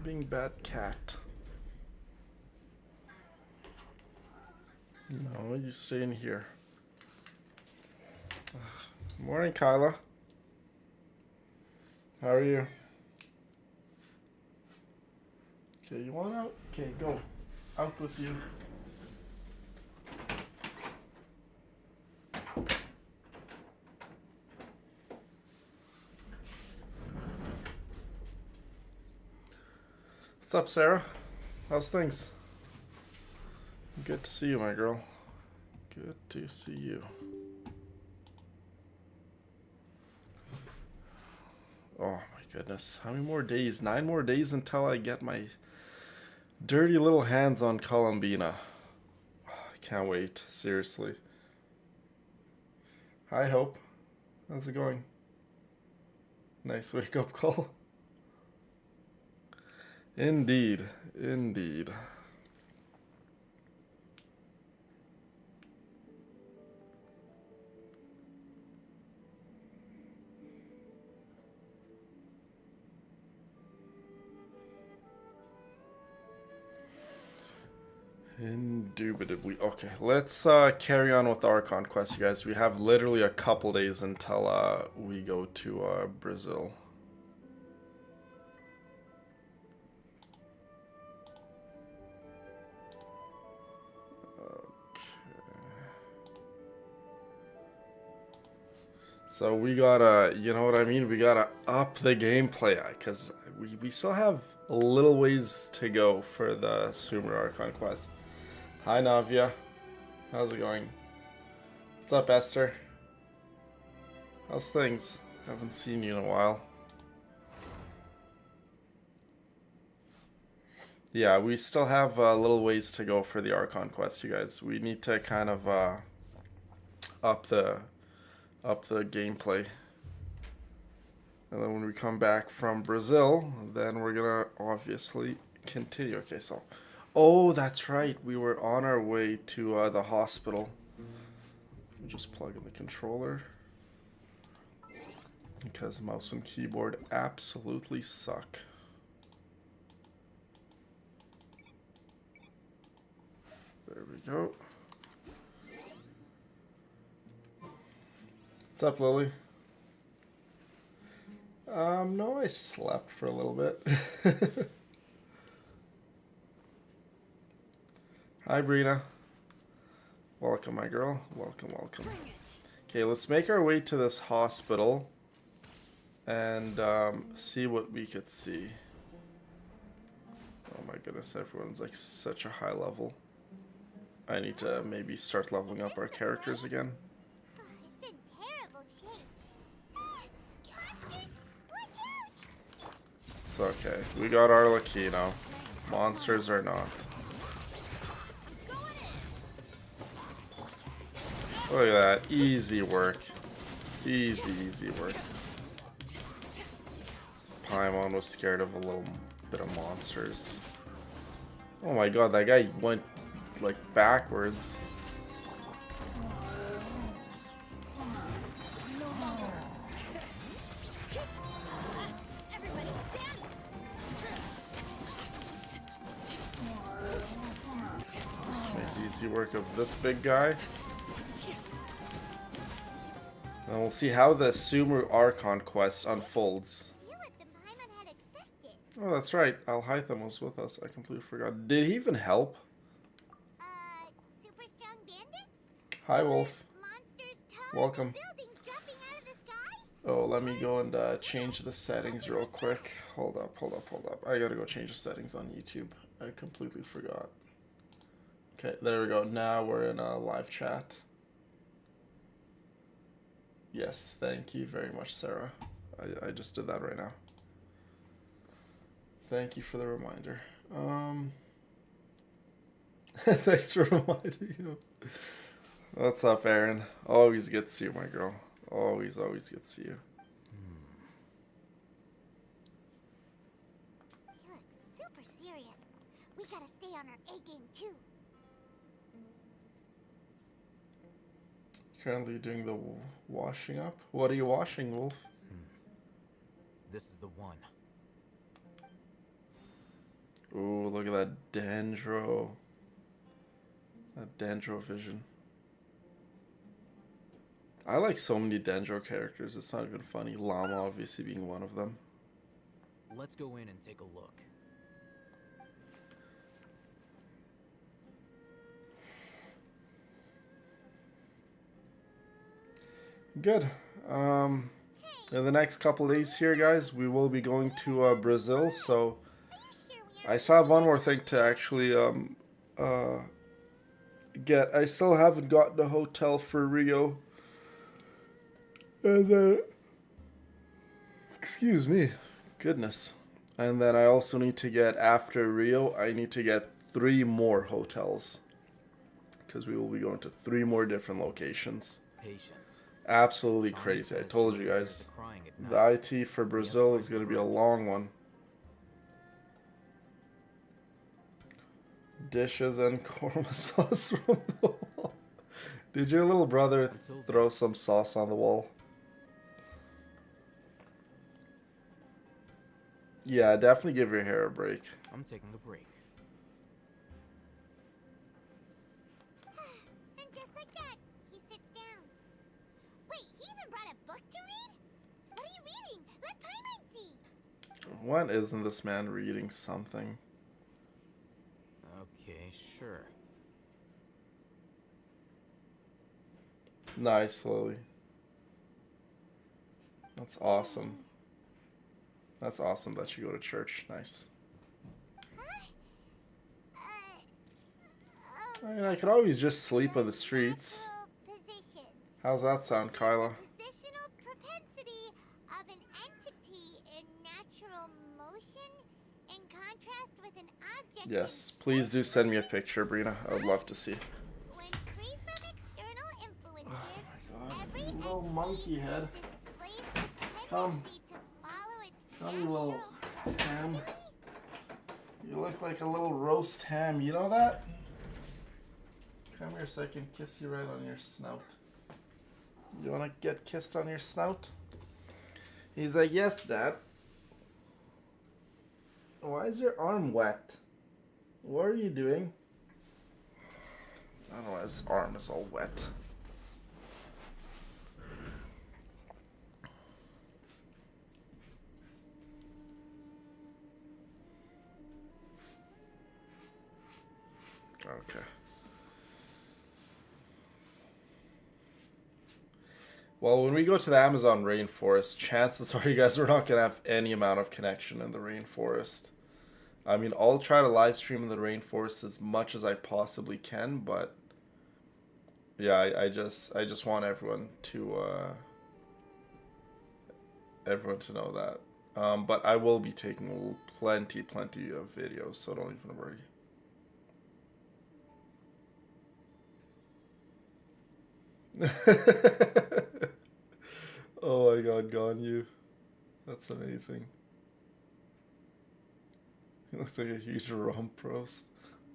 being bad cat. No, you stay in here. Morning, Kyla. How are you? Okay, you want out? Okay, go. Out with you. What's up, Sarah? How's things? Good to see you, my girl. Good to see you. Oh my goodness. How many more days? 9 more days until I get my dirty little hands on Columbina. I can't wait. Seriously. Hi, Hope. How's it going? Nice wake up call. Indeed. Indeed. Indubitably. Okay, let's carry on with our conquest, you guys. We have literally a couple days until we go to Brazil. So we gotta, you know what I mean? We gotta up the gameplay, because we still have a little ways to go for the Sumer Archon quest. Hi, Navia. How's it going? What's up, Esther? How's things? Haven't seen you in a while. Yeah, we still have a little ways to go for the Archon quest, you guys. We need to kind of up the gameplay. And then when we come back from Brazil, then we're gonna obviously continue. Okay, so, oh, that's right. We were on our way to the hospital. Let me just plug in the controller, because mouse and keyboard absolutely suck. There we go. What's up, Lily? No, I slept for a little bit. Hi, Brina. Welcome, my girl. Welcome, welcome. Okay, let's make our way to this hospital and see what we could see. Oh my goodness, everyone's like such a high level. I need to maybe start leveling up our characters again. It's okay. We got our Lakino. Monsters are not. Look at that. Easy work. Easy, easy work. Paimon was scared of a little bit of monsters. Oh my god, that guy went like backwards. Work of this big guy. And we'll see how the Sumer Archon quest unfolds. Oh, that's right. Alhaitham was with us. I completely forgot. Did he even help? Super strong bandits? Hi, Wolf. Welcome. Oh, let me go and change the settings real quick. Hold up, hold up, hold up. I gotta go change the settings on YouTube. I completely forgot. Okay, there we go. Now we're in a live chat. Yes, thank you very much, Sarah. I just did that right now. Thank you for the reminder. Thanks for reminding you. What's up, Aaron? Always good to see you, my girl. Always, always good to see you. You look super serious. We gotta stay on our A game too. Currently doing the washing up. What are you washing, Wolf? This is the one. Ooh, look at that Dendro. That Dendro vision. I like so many Dendro characters, it's not even funny. Llama obviously being one of them. Let's go in and take a look. Good. In the next couple days here, guys, we will be going to Brazil, so I still have one more thing to actually get. I still haven't gotten a hotel for Rio. And then, excuse me, goodness. And then I also need to get, after Rio, I need to get 3 more hotels. Because we will be going to 3 more different locations. Patience. Absolutely crazy. I told you guys. The IT for Brazil is going to be a long one. Dishes and korma sauce from the wall. Did your little brother throw some sauce on the wall? Yeah, definitely give your hair a break. I'm taking a break. And just like that, he sits down. Wait, he even brought a book to read? What are you reading? Let Paimon see. What isn't this man reading something? Okay, sure. Nice, Lily. That's awesome. That's awesome that you go to church. Nice. I mean, I could always just sleep on the streets. How's that sound, Kyla? Positional propensity of an entity in natural motion in contrast with an object. Yes, please do send me a picture, Brina. I would love to see. When free from external influences, Oh my god, every you little entity monkey head. displays the Come. tendency to follow its Come, you little natural ham. propensity. You look like a little roast ham, you know that? Come here so I can kiss you right on your snout. You wanna get kissed on your snout? He's like, yes, Dad. Why is your arm wet? What are you doing? I don't know why his arm is all wet. Okay. Well, when we go to the Amazon rainforest, chances are you guys are not going to have any amount of connection in the rainforest. I mean, I'll try to live stream in the rainforest as much as I possibly can, but yeah, I just want everyone to know that. But I will be taking plenty of videos, so don't even worry. Oh my god, Ganyu. That's amazing. He looks like a huge rump roast.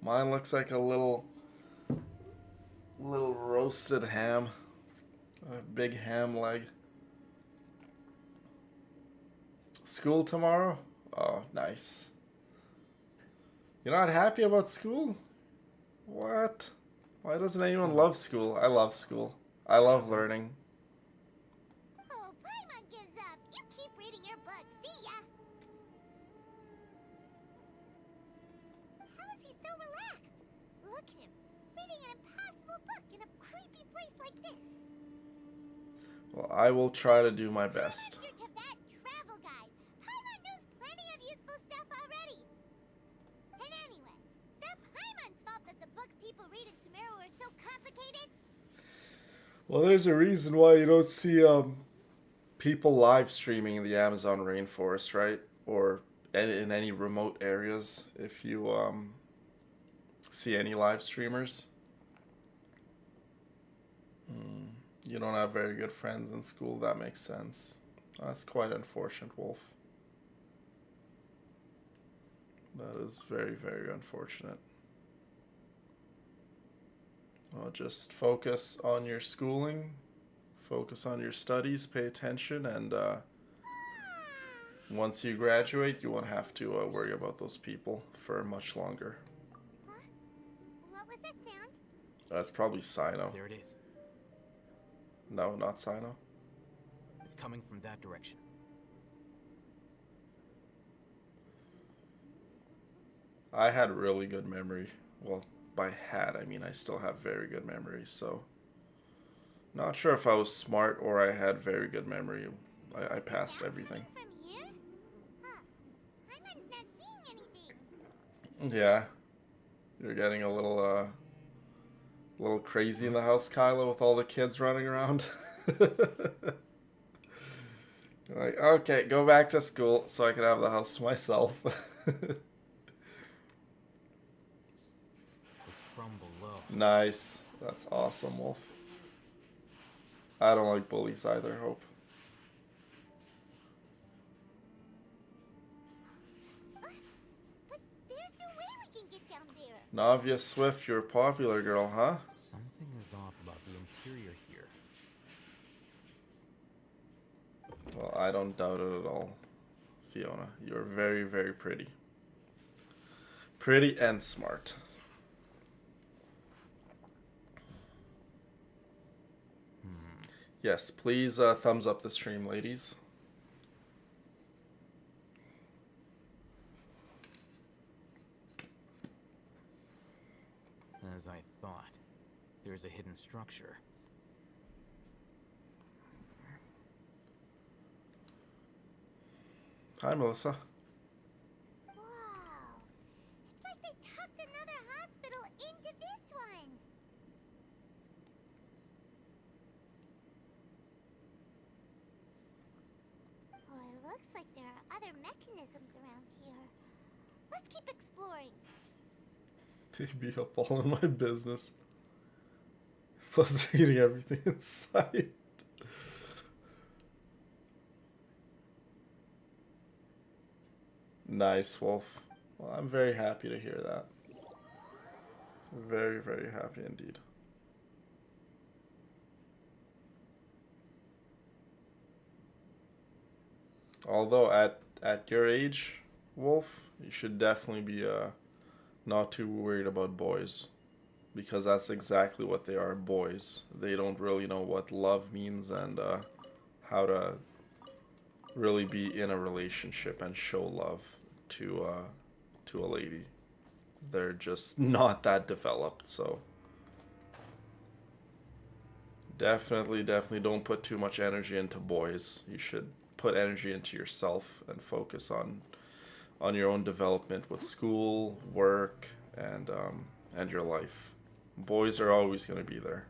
Mine looks like a little roasted ham. A big ham leg. School tomorrow? Oh, nice. You're not happy about school? What? Why doesn't anyone love school? I love school. I love learning. Oh, Paimon gives up. You keep reading your book. See ya. How is he so relaxed? Look at him, reading an impossible book in a creepy place like this. Well, I will try to do my best. Your Tibet travel guide. Paimon knows plenty of useful stuff already. And anyway, it's not Paimon's fault that the books people read in Sumeru are so complicated. Well, there's a reason why you don't see people live streaming in the Amazon rainforest, right? Or in any remote areas. If you see any live streamers, you don't have very good friends in school. That makes sense. That's quite unfortunate, Wolf. That is very unfortunate. Well, just focus on your schooling, focus on your studies, pay attention, and Once you graduate, you won't have to worry about those people for much longer. Huh? What was that sound? That's probably Sino. There it is. No, not Sino. It's coming from that direction. I had really good memory. Well, by had, I mean I still have very good memory, so... Not sure if I was smart or I had very good memory. I passed everything. From here? Huh. Paimon's not seeing anything. Yeah. You're getting a little crazy in the house, Kyla, with all the kids running around. You're like, okay, go back to school so I can have the house to myself. It's from below. Nice. That's awesome, Wolf. I don't like bullies either, Hope. But there's no way we can get down there. Navia Swift, you're a popular girl, huh? Something is off about the interior here. Well, I don't doubt it at all, Fiona. You're very, very pretty. Pretty and smart. Yes, please thumbs up the stream, ladies. As I thought, there's a hidden structure. Hi, Melissa. Wow. It's like they tucked another hospital into this one. Oh, it looks like there are other mechanisms around here. Let's keep exploring. They be up all in my business. Plus, they're eating everything in sight. Nice, Wolf. Well, I'm very happy to hear that. Very, very happy indeed. Although at your age, Wolf, you should definitely be not too worried about boys, because that's exactly what they are, boys. They don't really know what love means and how to really be in a relationship and show love to a lady. They're just not that developed, so definitely don't put too much energy into boys. You should put energy into yourself and focus on your own development with school, work, and your life. Boys are always going to be there.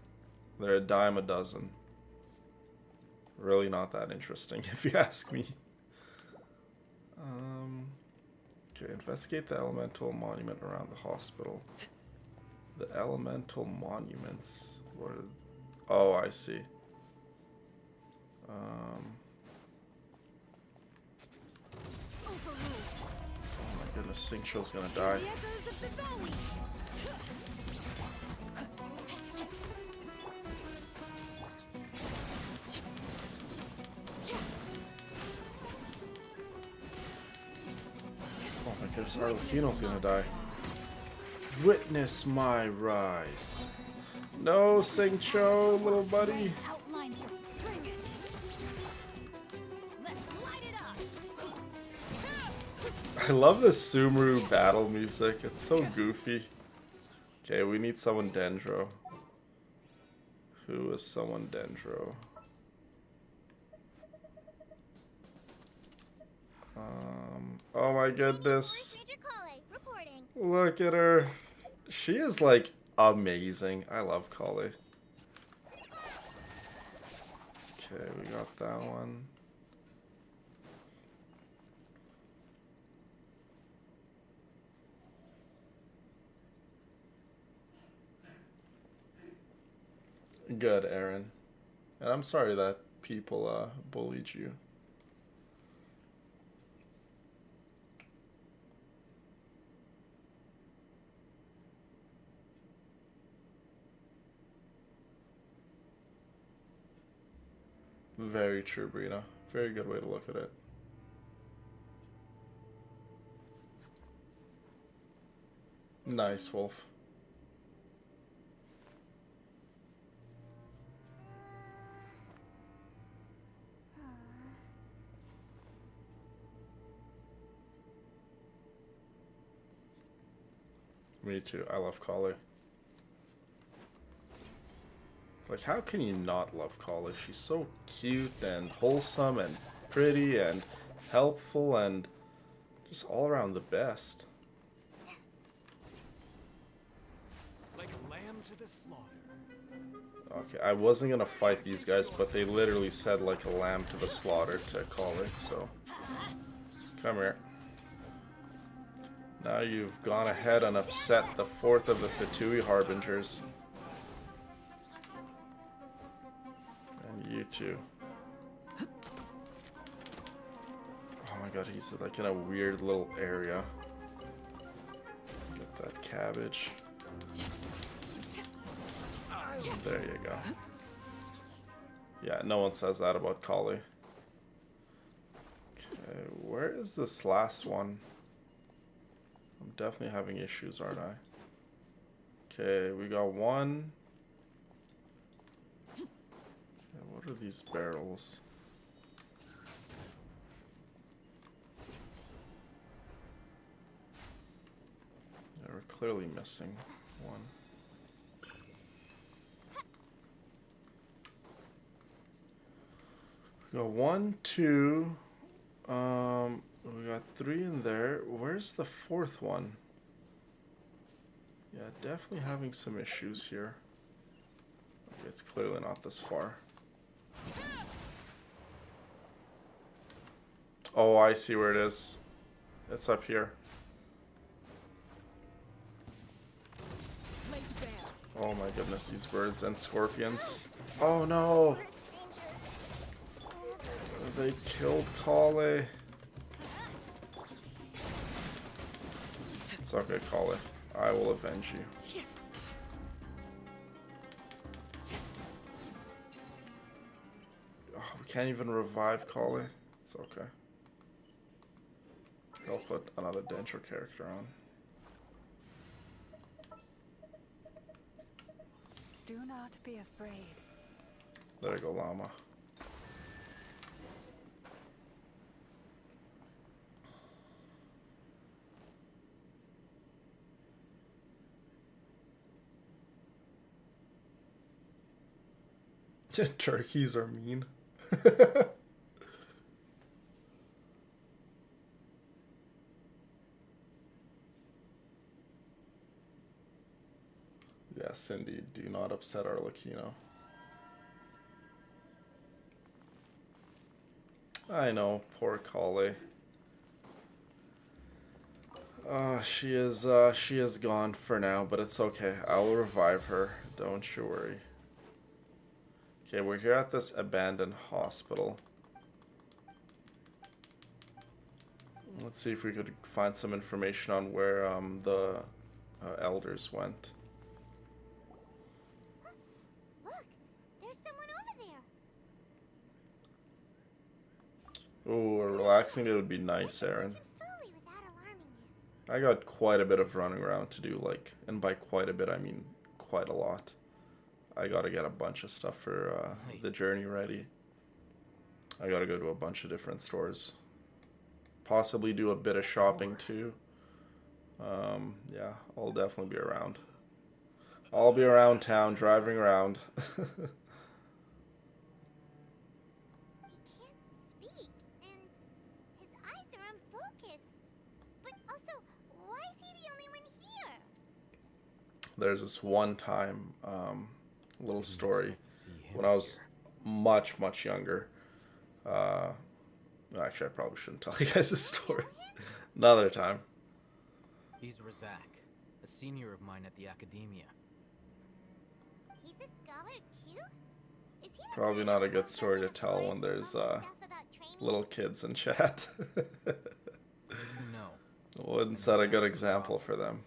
They're a dime a dozen. Really not that interesting, if you ask me. Okay, investigate the elemental monument around the hospital. The elemental monuments. What are... Oh, I see. Oh my goodness, Singcho's gonna die. Oh my goodness, Arlecchino's gonna die. Witness my rise. No, Singcho, little buddy. I love the Sumeru battle music. It's so goofy. Okay, we need someone Dendro. Who is someone Dendro? Oh my goodness. Look at her. She is like amazing. I love Kale. Okay, we got that one. Good, Aaron. And I'm sorry that people bullied you. Very true, Brina. Very good way to look at it. Nice, Wolf. Me too. I love Kali. Like, how can you not love Kali? She's so cute and wholesome and pretty and helpful and just all around the best. Like a lamb to the slaughter. Okay, I wasn't gonna fight these guys, but they literally said like a lamb to the slaughter to Kali, so come here. Now you've gone ahead and upset the fourth of the Fatui Harbingers. And you too. Oh my god, he's like in a weird little area. Get that cabbage. There you go. Yeah, no one says that about Kali. Okay, where is this last one? I'm definitely having issues, aren't I? Okay, we got one. Okay, what are these barrels? Yeah, we're clearly missing one. We got 1, 2. We got 3 in there. Where's the fourth one? Yeah, definitely having some issues here. Okay, it's clearly not this far. Oh, I see where it is. It's up here. Oh my goodness, these birds and scorpions. Oh no! They killed Kali. It's okay, Kali. I will avenge you. Oh, we can't even revive Kali. It's okay. I'll put another Dentro character on. Do not be afraid. There you go, Llama. Turkeys are mean. Yes, indeed. Do not upset our Lucino. I know, poor Kali. She is gone for now, but it's okay. I will revive her. Don't you worry. Okay, we're here at this abandoned hospital. Let's see if we could find some information on where the elders went. Look, there's someone over there. Oh, relaxing it would be nice, Aaron. Watch him slowly without alarming him. I got quite a bit of running around to do, like, and by quite a bit I mean quite a lot. I gotta get a bunch of stuff for the journey ready. I gotta go to a bunch of different stores. Possibly do a bit of shopping too. Yeah, I'll definitely be around. I'll be around town, driving around. He can't speak, and his eyes are unfocused. But also, why is he the only one here? There's this one time, little Didn't story, expect to see him when I was here. much younger. Actually, I probably shouldn't tell you guys this story. Another time. He's Razak, a senior of mine at the academia. He's a scholar too? Is he the Probably kind not a of good one story to that tell knows when there's all this stuff about training? little kids in chat. No. Wouldn't set a good example for them.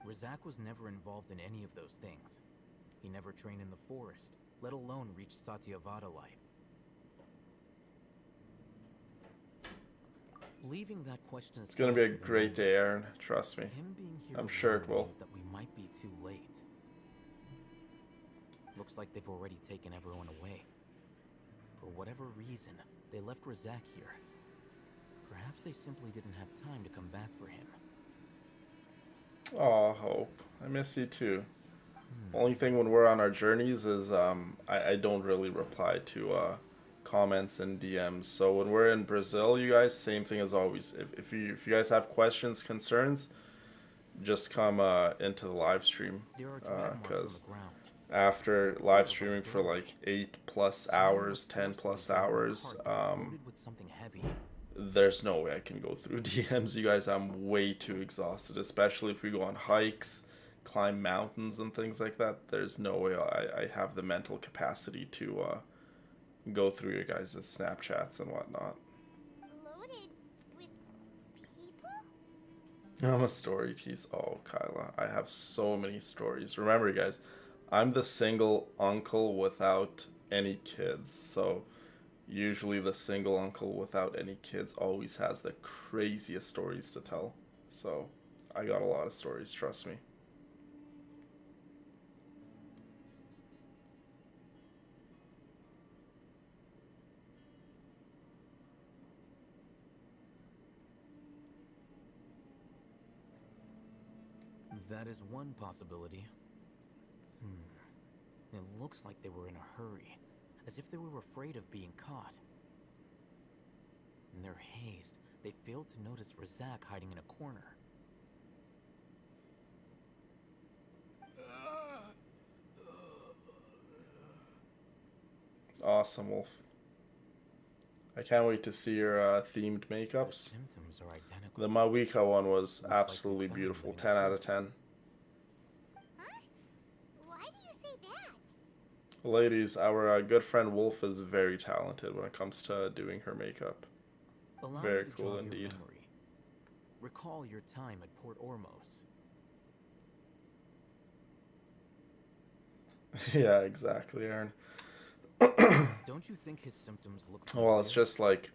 Razak was never involved in any of those things. He never trained in the forest, let alone reach Satyavada life. Leaving that question It's gonna be a aside for the great day, moment, Aaron. Trust me. him being here I'm sure it alone will. means that we might be too late. Looks like they've already taken everyone away. For whatever reason, they left Razak here. Perhaps they simply didn't have time to come back for him. Aw, Hope. I miss you too. Only thing when we're on our journeys is I don't really reply to comments and DMs. So when we're in Brazil, you guys, same thing as always. If you guys have questions, concerns, just come into the live stream. There are drag marks on Because the ground. after live streaming for like 8+ hours, 10+ hours, Loaded with something heavy. there's no way I can go through DMs, you guys. I'm way too exhausted, especially if we go on hikes, climb mountains and things like that. There's no way I have the mental capacity to go through your guys' Snapchats and whatnot. Loaded with people? I'm a story tease. Oh, Kyla, I have so many stories. Remember, you guys, I'm the single uncle without any kids, so usually the single uncle without any kids always has the craziest stories to tell. So I got a lot of stories, trust me. That is one possibility. It looks like they were in a hurry, as if they were afraid of being caught. In their haste, they failed to notice Razak hiding in a corner. Awesome, Wolf. I can't wait to see your themed The makeups. symptoms are identical. The Mawika one was Looks like absolutely they found beautiful. them in a 10 out of crate. 10. Huh? Why do you say that? Ladies, our good friend Wolf is very talented when it comes to doing her makeup. Allow Very me to cool jog your indeed. memory. Recall your time at Port Ormos. Yeah, exactly, Aaron. Don't you think his symptoms look Well, it's familiar? just like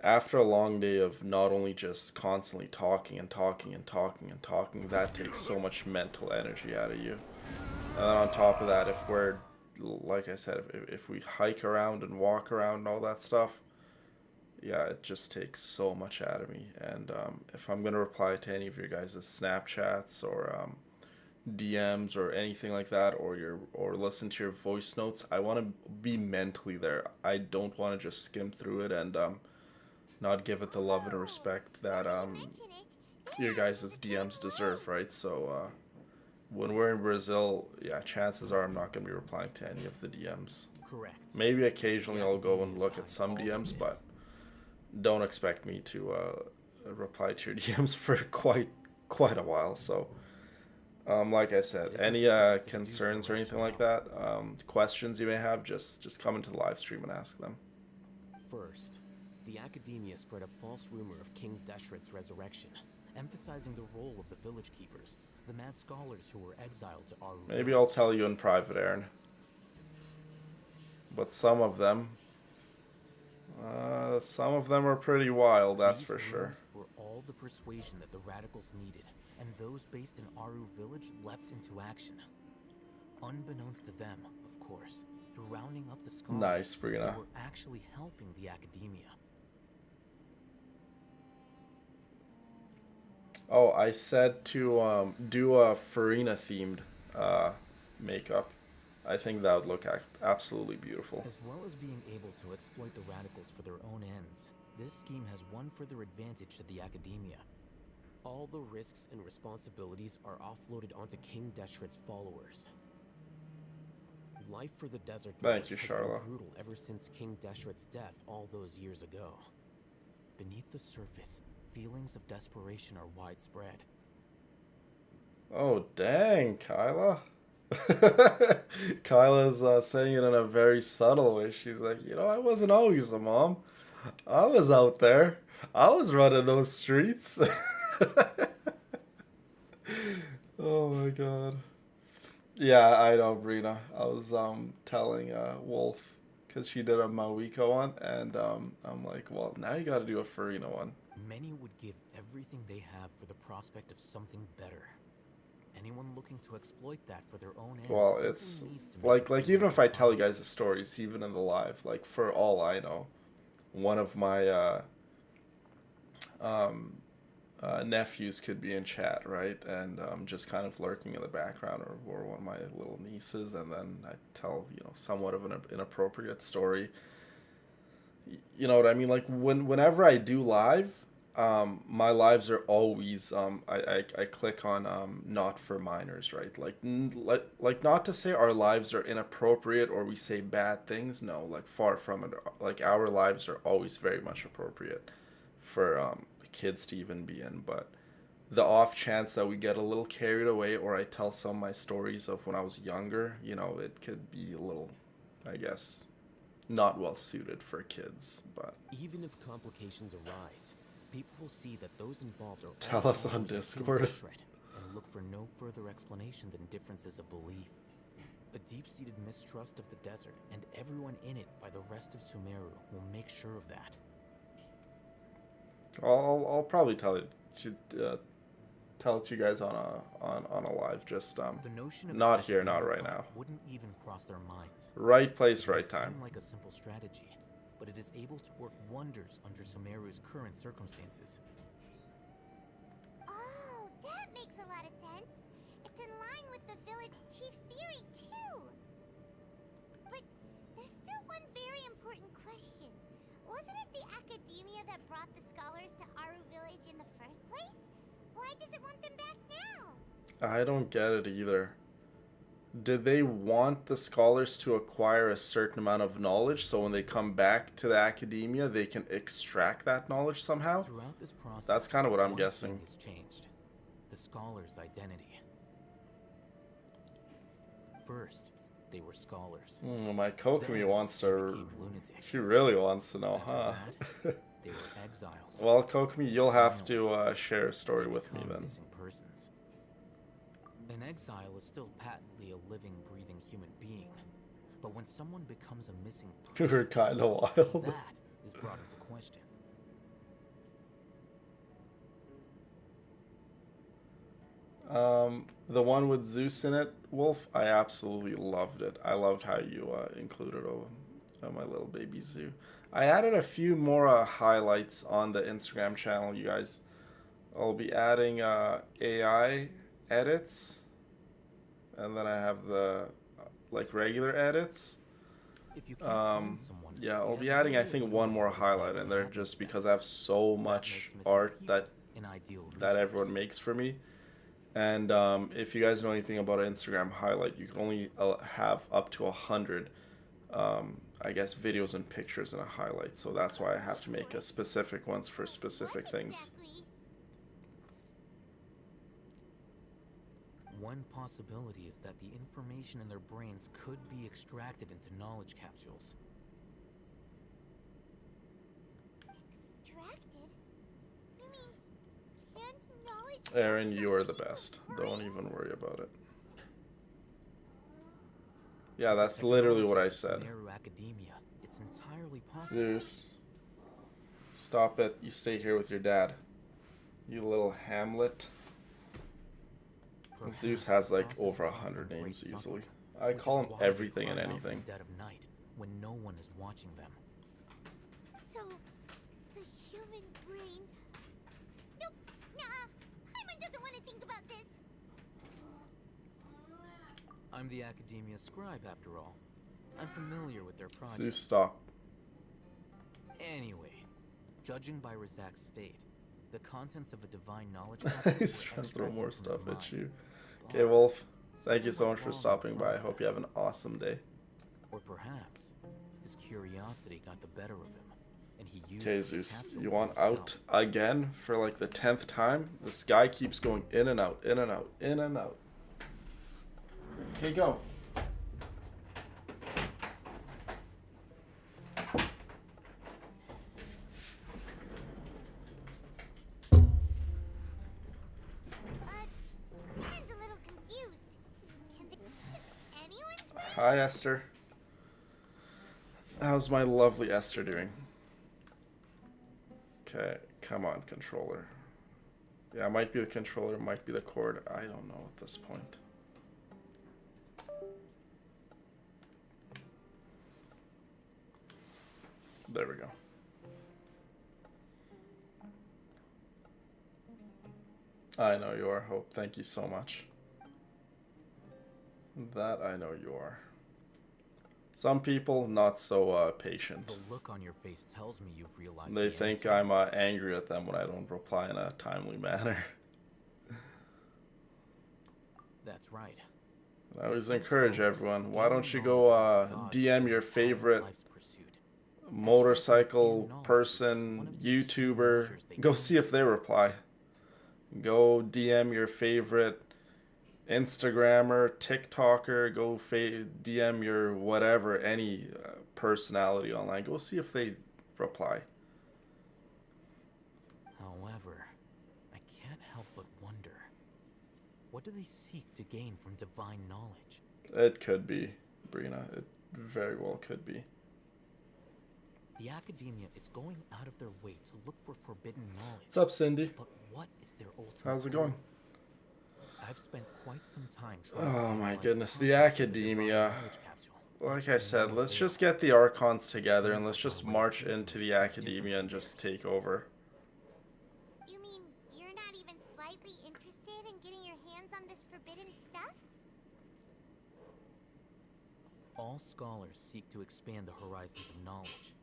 after a long day of not only just constantly talking and talking and talking and talking, that takes so much mental energy out of you. And then on top of that, if we're, like I said, if we hike around and walk around and all that stuff, yeah, it just takes so much out of me. And if I'm gonna reply to any of your guys' Snapchats or DMs or anything like that, or listen to your voice notes, I want to be mentally there. I don't want to just skim through it and not give it the love and respect that Mention it. your guys' DMs deserve, right? So when we're in Brazil, yeah, chances are I'm not gonna be replying to any of the DMs. Correct. Maybe occasionally The I'll go Academy and is look at behind some all of DMs, this. but don't expect me to reply to your DMs for quite a while. So, like I said, It isn't any difficult to deduce concerns the or anything like that, questions you may have, just come into the live stream and ask them. First, the Academia spread a false rumor of King Deshret's resurrection, emphasizing the role of the village keepers, the mad scholars who were exiled to Aru. Maybe I'll tell you in private, Aaron. But some of them are pretty wild, that's These for sure. rumors were all the persuasion that the radicals needed, and those based in Aru village leapt into action. Unbeknownst to them, of course, through rounding up the scholars, Nice, they Brina. were actually helping the Academia. Oh, I said to do a Farina themed makeup. I think that would look absolutely beautiful. As well as being able to exploit the radicals for their own ends, this scheme has one further advantage to the Academia. All the risks and responsibilities are offloaded onto King Deshret's followers. Life for the desert Thank you, dwellers has been Charla. brutal ever since King Deshret's death all those years ago. Beneath the surface, feelings of desperation are widespread. Oh, dang, Kyla. Kyla's saying it in a very subtle way. She's like, I wasn't always a mom. I was out there. I was running those streets. Oh my god. Yeah, I know, Brina. I was telling Wolf because she did a Mawiko one, and I'm like, well, now you got to do a Farina one. Many would give everything they have for the prospect of something better. Anyone looking to exploit that for their own ends Well, simply it's needs to make like a even if I tell you guys promises. the stories, even in the live, like for all I know, one of my um, nephews could be in chat, right, and just kind of lurking in the background, or one of my little nieces, and then I tell somewhat of an inappropriate story. You know what I mean? Like whenever I do live, my lives are always I click on not for minors, right? Like not to say our lives are inappropriate or we say bad things. No, like far from it. Like our lives are always very much appropriate for the kids to even be in. But the off chance that we get a little carried away, or I tell some of my stories of when I was younger, it could be a little, I guess, not well suited for kids. But Even if complications arise, people will see that those involved are tell all us on followers of King Discord. Deshret and look for no further explanation than differences of belief. A deep-seated mistrust of the desert and everyone in it by the rest of Sumeru will make sure of that. I'll probably tell it to you guys on a live. Just The notion of not here, not academia right thought now. wouldn't even cross their minds. Right place, It may right time. seem like a simple strategy, but it is able to work wonders under Sumeru's current circumstances. Oh, that makes a lot of sense. It's in line with the village chief's theory, too. But there's still one very important question. Wasn't it the academia that brought the scholars to Aru village in the first place? Why does it want them back now? I don't get it either. Did they want the scholars to acquire a certain amount of knowledge so when they come back to the academia they can extract that knowledge somehow? Throughout this process, That's kind of what I'm one guessing. thing has changed: the scholar's identity. First, they were scholars. My Kokomi Then wants they to. became lunatics. She really wants to know, After huh? that, they were exiles. Well, Kokomi, you'll have Finally, to share a story they with me become then. missing persons. An exile is still patently a living, breathing human being, but when someone becomes a missing We're person, kind of wild. that is brought into question. The one with Zeus in it, Wolf, I absolutely loved it. I loved how you included my little baby Zoo. I added a few more highlights on the Instagram channel, you guys. I'll be adding AI edits, and then I have the regular edits. If you can't find someone, Yeah, you I'll have be no adding, way I of think, knowing one more what highlight exactly in there happened just to them. because I have so That much makes missing art people that an ideal everyone resource. makes for me. And if you guys know anything about an Instagram highlight, you can only have up to 100, I guess, videos and pictures in a highlight. So that's why I have to make a specific ones for specific What things. exactly? One possibility is that the information in their brains could be extracted into knowledge capsules. Extracted? You mean, can't knowledge Aaron, comes you from are the people's best. Don't brains? even worry about it. Yeah, With the that's literally what I technology said. of Sumeru academia, it's entirely possible. Zeus, stop it. You stay here with your dad. You little Hamlet. Perhaps Zeus the has like process over caused 100 them great names easily. suffering, I which is call him why they everything and cry out in anything. the dead of night when no one is watching them. So, the human brain... Nope, nah, Paimon doesn't want to think about this. I'm the academia scribe, after all. I'm familiar with their projects. Zeus, stop. Anyway, judging by Razak's state, the contents of a divine knowledge He's capsule were trying to throw extracted more from his stuff at mind. you. But Okay, Wolf. Thank you so something much for went wrong stopping in the by. I hope you have an process. awesome day. Or perhaps his curiosity got the better of him, and he used Okay, the Zeus, capsule you for want himself. out again for like the 10th time? This guy keeps going in and out, in and out, in and out. Okay, go. Paimon a little confused. Can this anyone's brain? Hi, Esther. How's my lovely Esther doing? Okay, Come on, controller. Yeah, it might be the controller, it might be the cord. I don't know at this point. There we go. I know you are, Hope. Thank you so much. That I know you are. Some people, not so patient. The look on your face tells me you've realized They the think answer. I'm angry at them when I don't reply in a timely manner. That's right. I always encourage everyone, why don't you go DM your favorite motorcycle person, YouTuber, go see if they reply. Go DM your favorite Instagrammer, TikToker, go DM your whatever, any personality online. Go see if they reply. However, I can't help but wonder, what do they seek to gain from divine knowledge? It could be, Brina. It very well could be. The academia is going out of their way to look for forbidden knowledge. What's up, Cindy? But what is their ultimate How's it goal? going? I've spent quite some time trying to Oh my analyze goodness, the contents of divine academia. knowledge capsule. Like I said, let's just get the Archons together and let's just march into the academia and just take over. You mean you're not even slightly interested in getting your hands on this forbidden stuff? All scholars seek to expand the horizons of knowledge.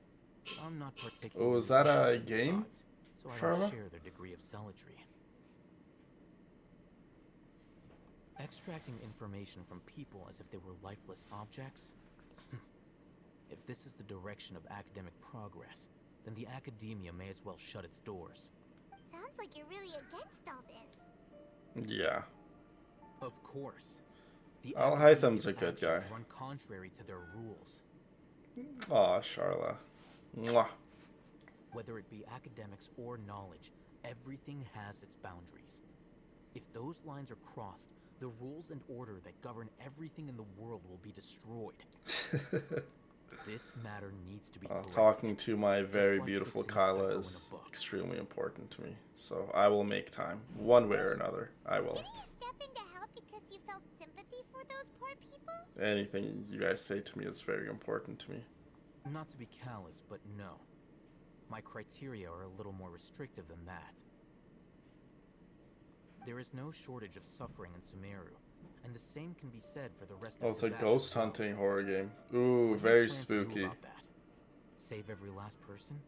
I'm not particularly Oh, is that a interested in game, gods, so I Sharma? don't share their degree of zealotry. Extracting information from people as if they were lifeless objects? If this is the direction of academic progress, then the academia may as well shut its doors. Sounds like you're really against all this. Yeah. Of course. The Al-Haytham's academia's a good guy. actions run contrary to their rules. Aw, Charla. Mwah. Whether it be academics or knowledge, everything has its boundaries. If those lines are crossed, the rules and order that govern everything in the world will be destroyed. This matter needs to be corrected. Talking to my very like beautiful fixing a typo Kyla in a is book. extremely important to me. So I will make time. One way or another. I will. Didn't you step in to help because you felt sympathy for those poor people? Anything you guys say to me is very important to me. Not to be callous, but no. My criteria are a little more restrictive than that. There is no shortage of suffering in Sumeru, and the same can be said for the rest Oh, of it's a Tibet ghost as well. hunting horror game. Ooh, What do you very plan to do spooky. about that? Save every last person?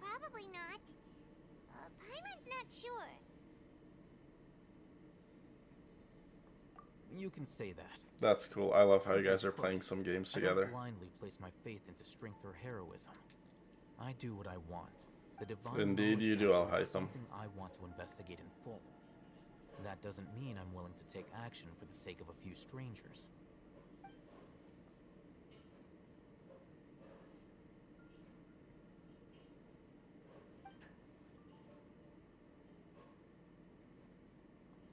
Probably not. Paimon's not sure. You can say that. That's cool. I love how you guys are playing some games I together. don't blindly place my faith into strength or heroism. I do what I want. The divine Indeed knowledge you do, capsule Al-Haytham. is something I want to investigate in full. That doesn't mean I'm willing to take action for the sake of a few strangers.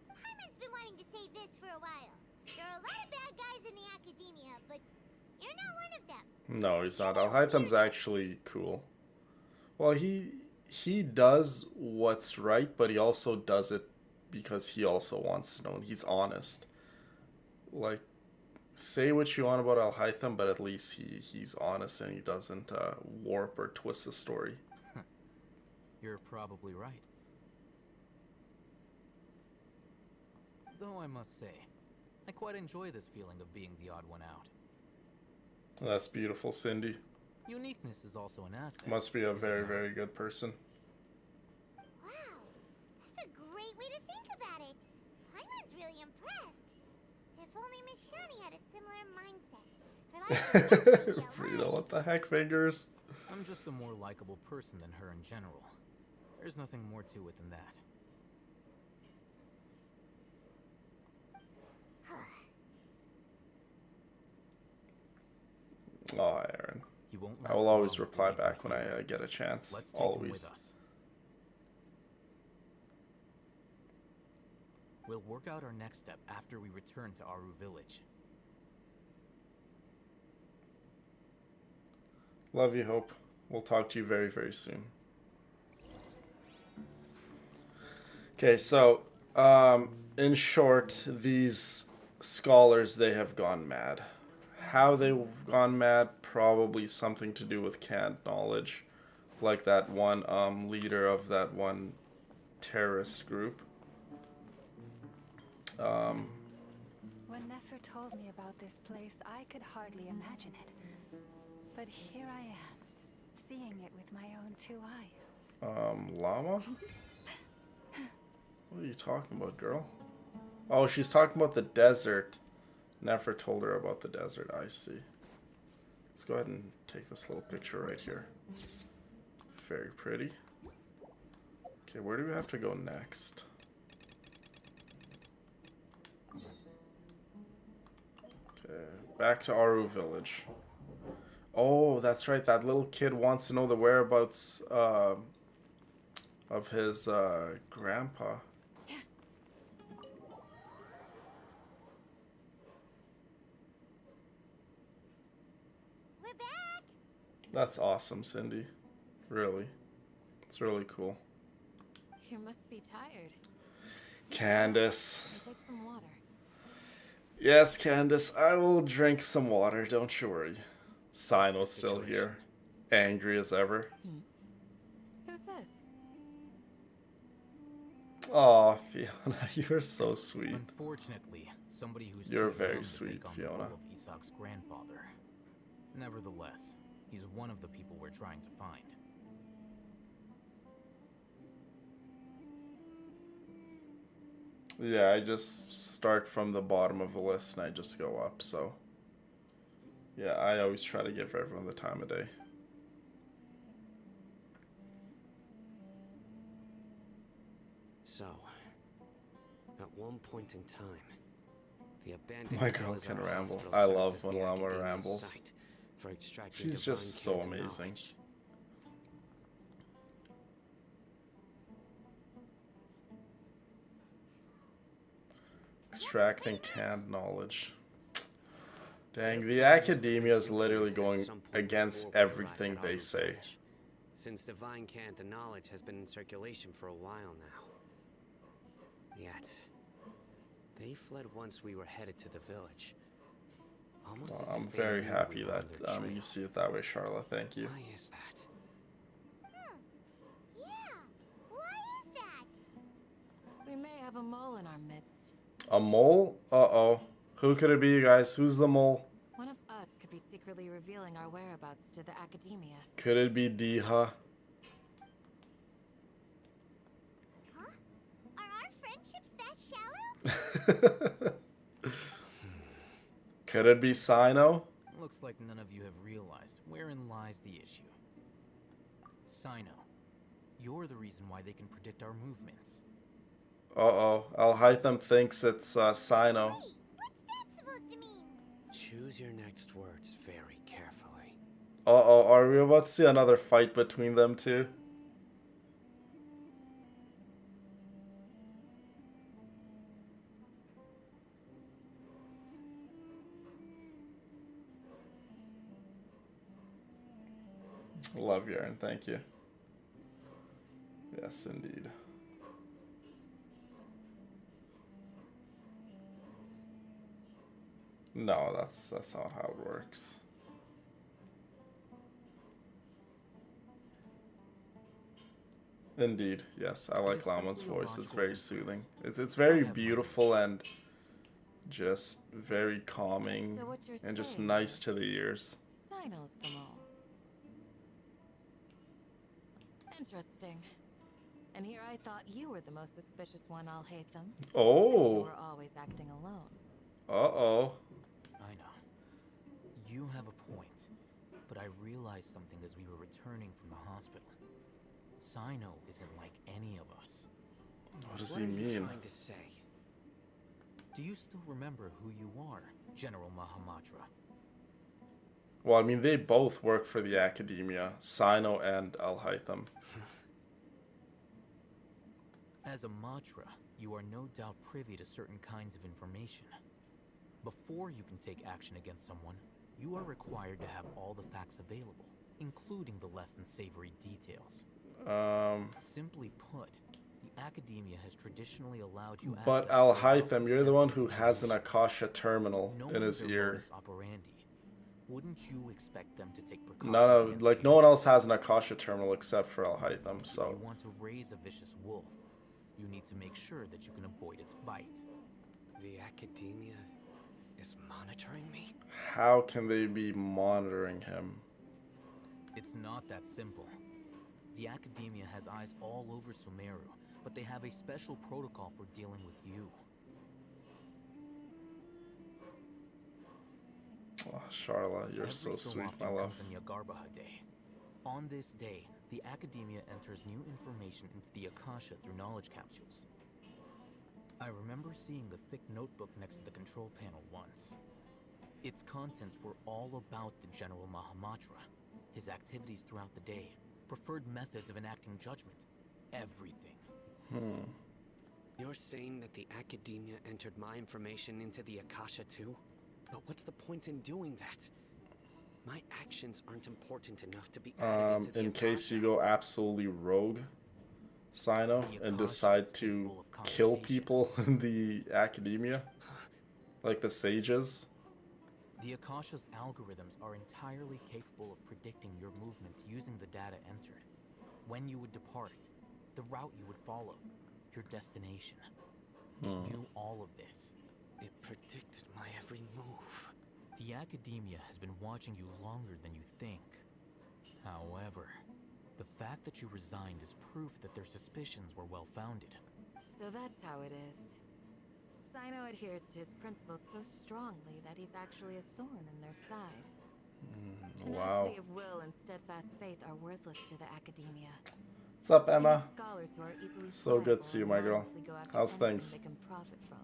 Paimon's been wanting to say this for a while. There are a lot of bad guys in the academia, but you're not one of them. No, he's not. Al-Haytham's actually cool. Well, he does what's right, but he also does it because he also wants to know, and he's honest. Like, say what you want about Al-Haytham, but at least he's honest and he doesn't warp or twist the story. You're probably right. Though I must say, I quite enjoy this feeling of being the odd one out. That's beautiful, Cindy. Uniqueness is also an asset. Must be a is it very, not? very good person. Wow, that's a great way to think about it. Paimon's really impressed. If only Miss Shani had a similar mindset. Her life would definitely be a lot Frida, what the easier. heck, fingers? I'm just a more likable person than her in general. There's nothing more to it than that. Oh, Aaron. He won't I last will always long reply away from back when here. I get a chance. Let's take him Always. with us. We'll work out our next step after we return to Aru Village. Love you, Hope. We'll talk to you very, very soon. Okay, so in short, these scholars, they have gone mad. How they've gone mad? Probably something to do with canned knowledge, like that one leader of that one terrorist group. When Nefer told me about this place, I could hardly imagine it. But here I am, seeing it with my own 2 eyes. Llama? What are you talking about, girl? Oh, she's talking about the desert. Nefer told her about the desert. I see. Let's go ahead and take this little picture right here. Very pretty. Okay, where do we have to go next? Okay, back to Aru Village. Oh, that's right. That little kid wants to know the whereabouts of his grandpa. We're back! That's awesome, Cindy. Really. It's really cool. You must be tired. Candace. Take some water. Yes, Candace, I will drink some water, don't you worry. Sino's still here. Angry as ever. Who's this? Aw, Fiona, you're so sweet. Unfortunately, somebody who's You're too very young to sweet, take on Fiona. the role of Isak's grandfather. Nevertheless, he's one of the people we're trying to find. Yeah, I just start from the bottom of the list and I just go up, so. Yeah, I always try to give everyone the time of day. So, at one point in time, the abandoned My girl can Elizabeth ramble. Hospital I served love as when the Llama academia's rambles. site for extracting She's divine just so Canton amazing. knowledge. Extracting canned knowledge. Dang, the academia is literally going against everything they say. Since divine Canton knowledge has been in circulation for a while now. Yet, they fled once we were headed to the village. Almost as if I'm they very knew happy we were that on their trail. you see it that way, Charlotte. Thank you. Why is that? Yeah, why is that? We may have a mole in our midst. A mole? Uh-oh. Who could it be, you guys? Who's the mole? One of us could be secretly revealing our whereabouts to the academia. Could it be Diha? Huh? Are our friendships that shallow? Could it be Sino? Looks like none of you have realized wherein lies the issue. Sino, you're the reason why they can predict our movements. Uh-oh. Al-Haytham thinks it's Sino. Wait, what's that supposed to mean? Choose your next words very carefully. Uh-oh. Are we about to see another fight between them two? Love Yarn, thank you. Yes, indeed. No, that's not how it works. Indeed, yes, I like is Lama's simply a voice. It's logical very inference. soothing. It's I very have my beautiful reasons. and just very calming So what you're and just saying nice is- to the ears. Sino's the mole. Interesting. And here I thought you were the most suspicious one, Al-Haytham. Since you Oh, were always acting alone. uh-oh. I know. You have a point. But I realized something as we were returning from the hospital. Sino isn't like any of us. What does What he are you mean? trying to say? Do you still remember who you are, General Mahamatra? Well, I mean, they both work for the academia, Sino and Al-Haytham. As a Matra, you are no doubt privy to certain kinds of information. Before you can take action against someone, you are required to have all the facts available, including the less than savory details. Simply put, the academia has traditionally allowed you But access to Al a wealth of Haytham, you're the one who sensitive has an information. Akasha terminal in Knowing his their ear. modus operandi, wouldn't you expect them to take precautions No, against like you? no one else has an Akasha terminal except for Al Haytham, If so. you want to raise a vicious wolf, you need to make sure that you can avoid its bite. The academia is monitoring me? How can they be monitoring him? It's not that simple. The academia has eyes all over Sumeru, but they have a special protocol for dealing with you. Oh, Charla, you're Every so sweet, often my love. comes a Yagarbaha Day. On this day, the academia enters new information into the Akasha through knowledge capsules. I remember seeing a thick notebook next to the control panel once. Its contents were all about the General Mahamatra, his activities throughout the day, preferred methods of enacting judgment, everything. You're saying that the academia entered my information into the Akasha too? But what's the point in doing that? My actions aren't important enough to be added into the In case Akasha. you go absolutely rogue, Sino, The and Akasha decide is to capable of kill commutation. people in the academia, like the sages. The Akasha's algorithms are entirely capable of predicting your movements using the data entered. When you would depart, the route you would follow, your destination. It knew all of this. It predicted my every move. The academia has been watching you longer than you think. However, the fact that you resigned is proof that their suspicions were well-founded. So that's how it is. Sino adheres to his principles so strongly that he's actually a thorn in their side. Wow. Tenacity of will and steadfast faith are worthless to the academia. What's up, They Emma? need scholars who are easily So good to pliable see you, and my girl. mindlessly go after How's anything things? they can profit from.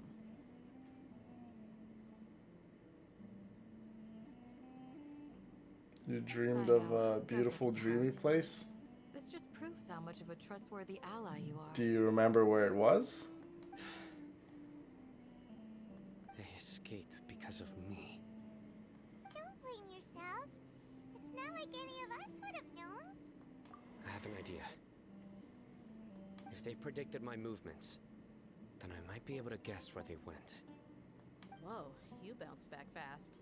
You dreamed of a beautiful, dreamy place? This just proves how much of a trustworthy ally you are. Do you remember where it was? They escaped because of me. Don't blame yourself. It's not like any of us would have known. I have an idea. If they predicted my movements, then I might be able to guess where they went. Whoa, you bounced back fast.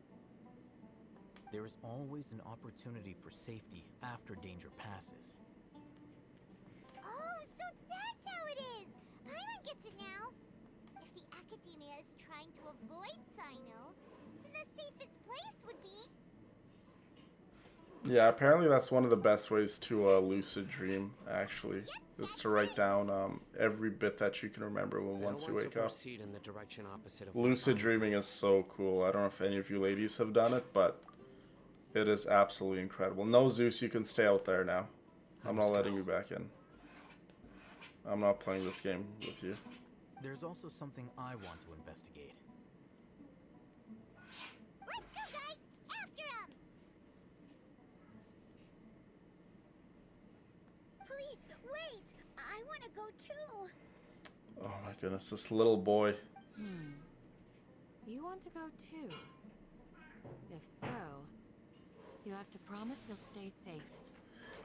There is always an opportunity for safety after danger passes. Oh, so that's how it is! Paimon gets it now! If the academia is trying to avoid Sino, then the safest place would be... Yeah, apparently that's one of the best ways to lucid dream, actually, is to write down every bit that you can remember once you want wake to up. proceed in the direction opposite of Lucid what dreaming is so cool. I don't know if any of you ladies have done it, but it is absolutely incredible. No, Zeus, you can stay out there now. I'm not letting you back in. I'm not playing this game with you. There's also something I want to investigate. Let's go, guys! After him! Please, wait! I want to go too! Oh my goodness, this little boy. You want to go too? If so, you have to promise you'll stay safe.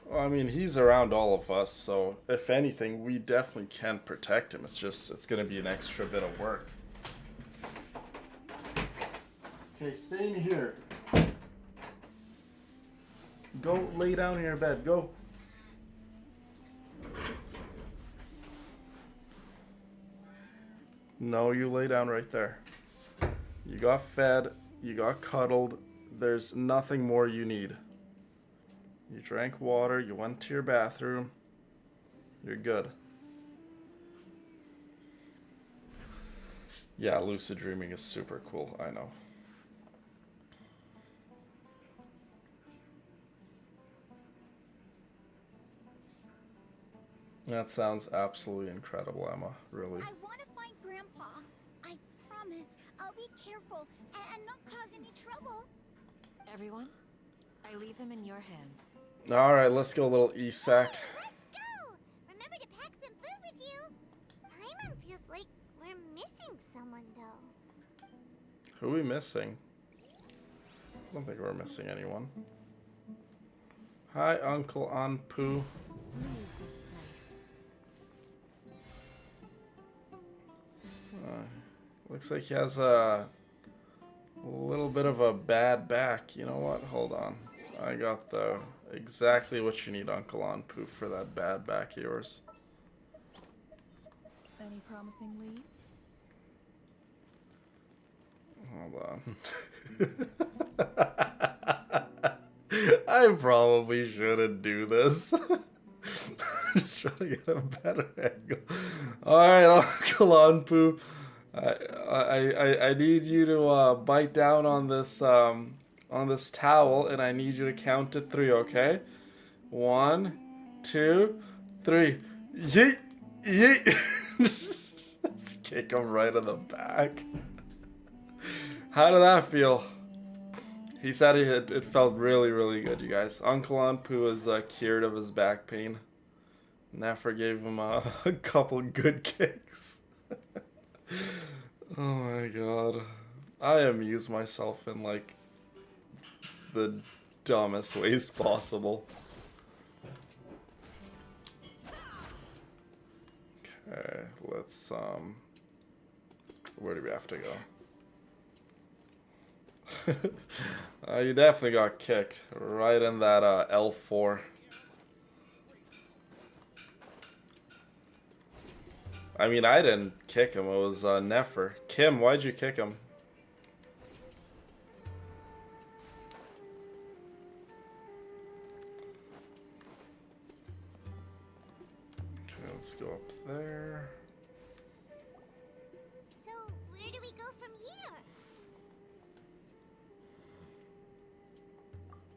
Well, I mean, he's around all of us, so if anything, we definitely can protect him. It's gonna be an extra bit of work. Okay, stay in here. Go lay down in your bed. Go. No, you lay down right there. You got fed. You got cuddled. There's nothing more you need. You drank water. You went to your bathroom. You're good. Yeah, lucid dreaming is super cool. I know. That sounds absolutely incredible, Emma. Really. I want to find Grandpa. I promise I'll be careful and not cause any trouble. Everyone, I leave him in your hands. All right, let's go, little Isak. Let's go! Remember to pack some food with you. Paimon feels like we're missing someone, though. Who are we missing? I don't think we're missing anyone. Hi, Uncle Anpu. Leave this place. Looks like he has a little bit of a bad back. You know what? Hold on. I got the exactly what you need, Uncle Anpu, for that bad back of yours. Any promising leads? Hold on. I probably shouldn't do this. I'm just trying to get a better angle. Alright, Uncle Anpu. I need you to bite down on this towel, and I need you to count to 3, okay? 1, 2, 3. Yeet! Yeet! Just kick him right in the back. How did that feel? He said it felt really, really good, you guys. Uncle Anpu is cured of his back pain. Nefer gave him a couple good kicks. Oh my god. I amuse myself in like the dumbest ways possible. Okay, let's where do we have to go? You definitely got kicked right in that L4. I mean, I didn't kick him, it was Nefer. Kim, why'd you kick him? Okay, let's go up there. So, where do we go from here?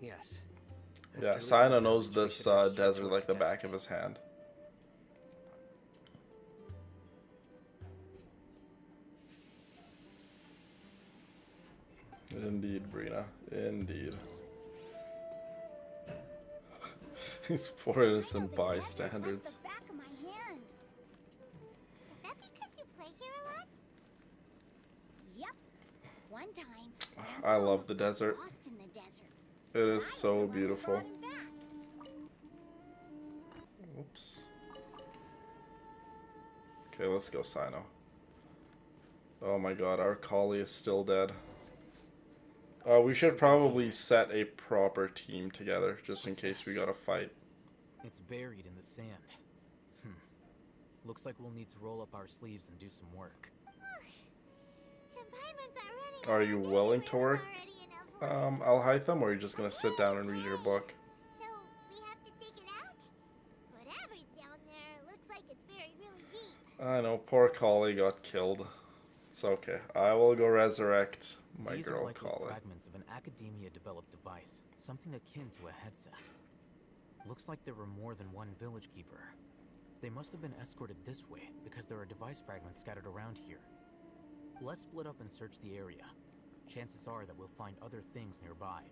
Yes. Yeah, After Sino leaving knows the village, we this should head straight desert toward like the back desert. of his hand. Indeed, Brina. Indeed. These poor innocent bystanders. The back of my hand. Is that because you play here a lot? Yep. One time. I love the desert. Lost in the desert. It is so beautiful. Brought him back. Oops. Okay, let's go, Sino. Oh my god, our collie is still dead. We should probably set a proper team together, just in case we gotta fight. It's buried in the sand. Looks like we'll need to roll up our sleeves and do some work. Are you willing to work, Alhaitham, or are you just gonna sit down and read your book? So, we have to dig it out? Whatever's down there looks like it's buried really deep. I know, poor collie got killed. It's okay. I will go resurrect my These are girl likely collie. fragments of an academia-developed device, something akin to a headset. Looks like there were more than one village keeper. They must have been escorted this way because there are device fragments scattered around here. Let's split up and search the area. Chances are that we'll find other things nearby.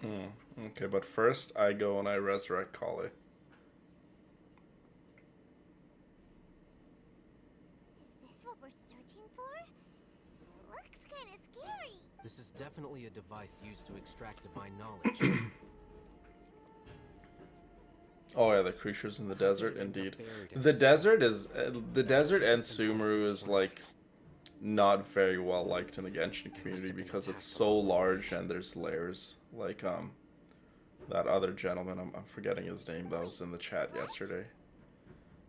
Okay, but first I go and I resurrect collie. Is this what we're searching for? Looks kind of scary. This is definitely a device used to extract divine knowledge. Oh yeah, the creatures in the desert, It ends up indeed. buried in The the desert is the desert and Sumeru is like not very well liked in the Genshin community because it's so large and there's layers. Like that other gentleman, I'm forgetting his name, that was in the chat yesterday.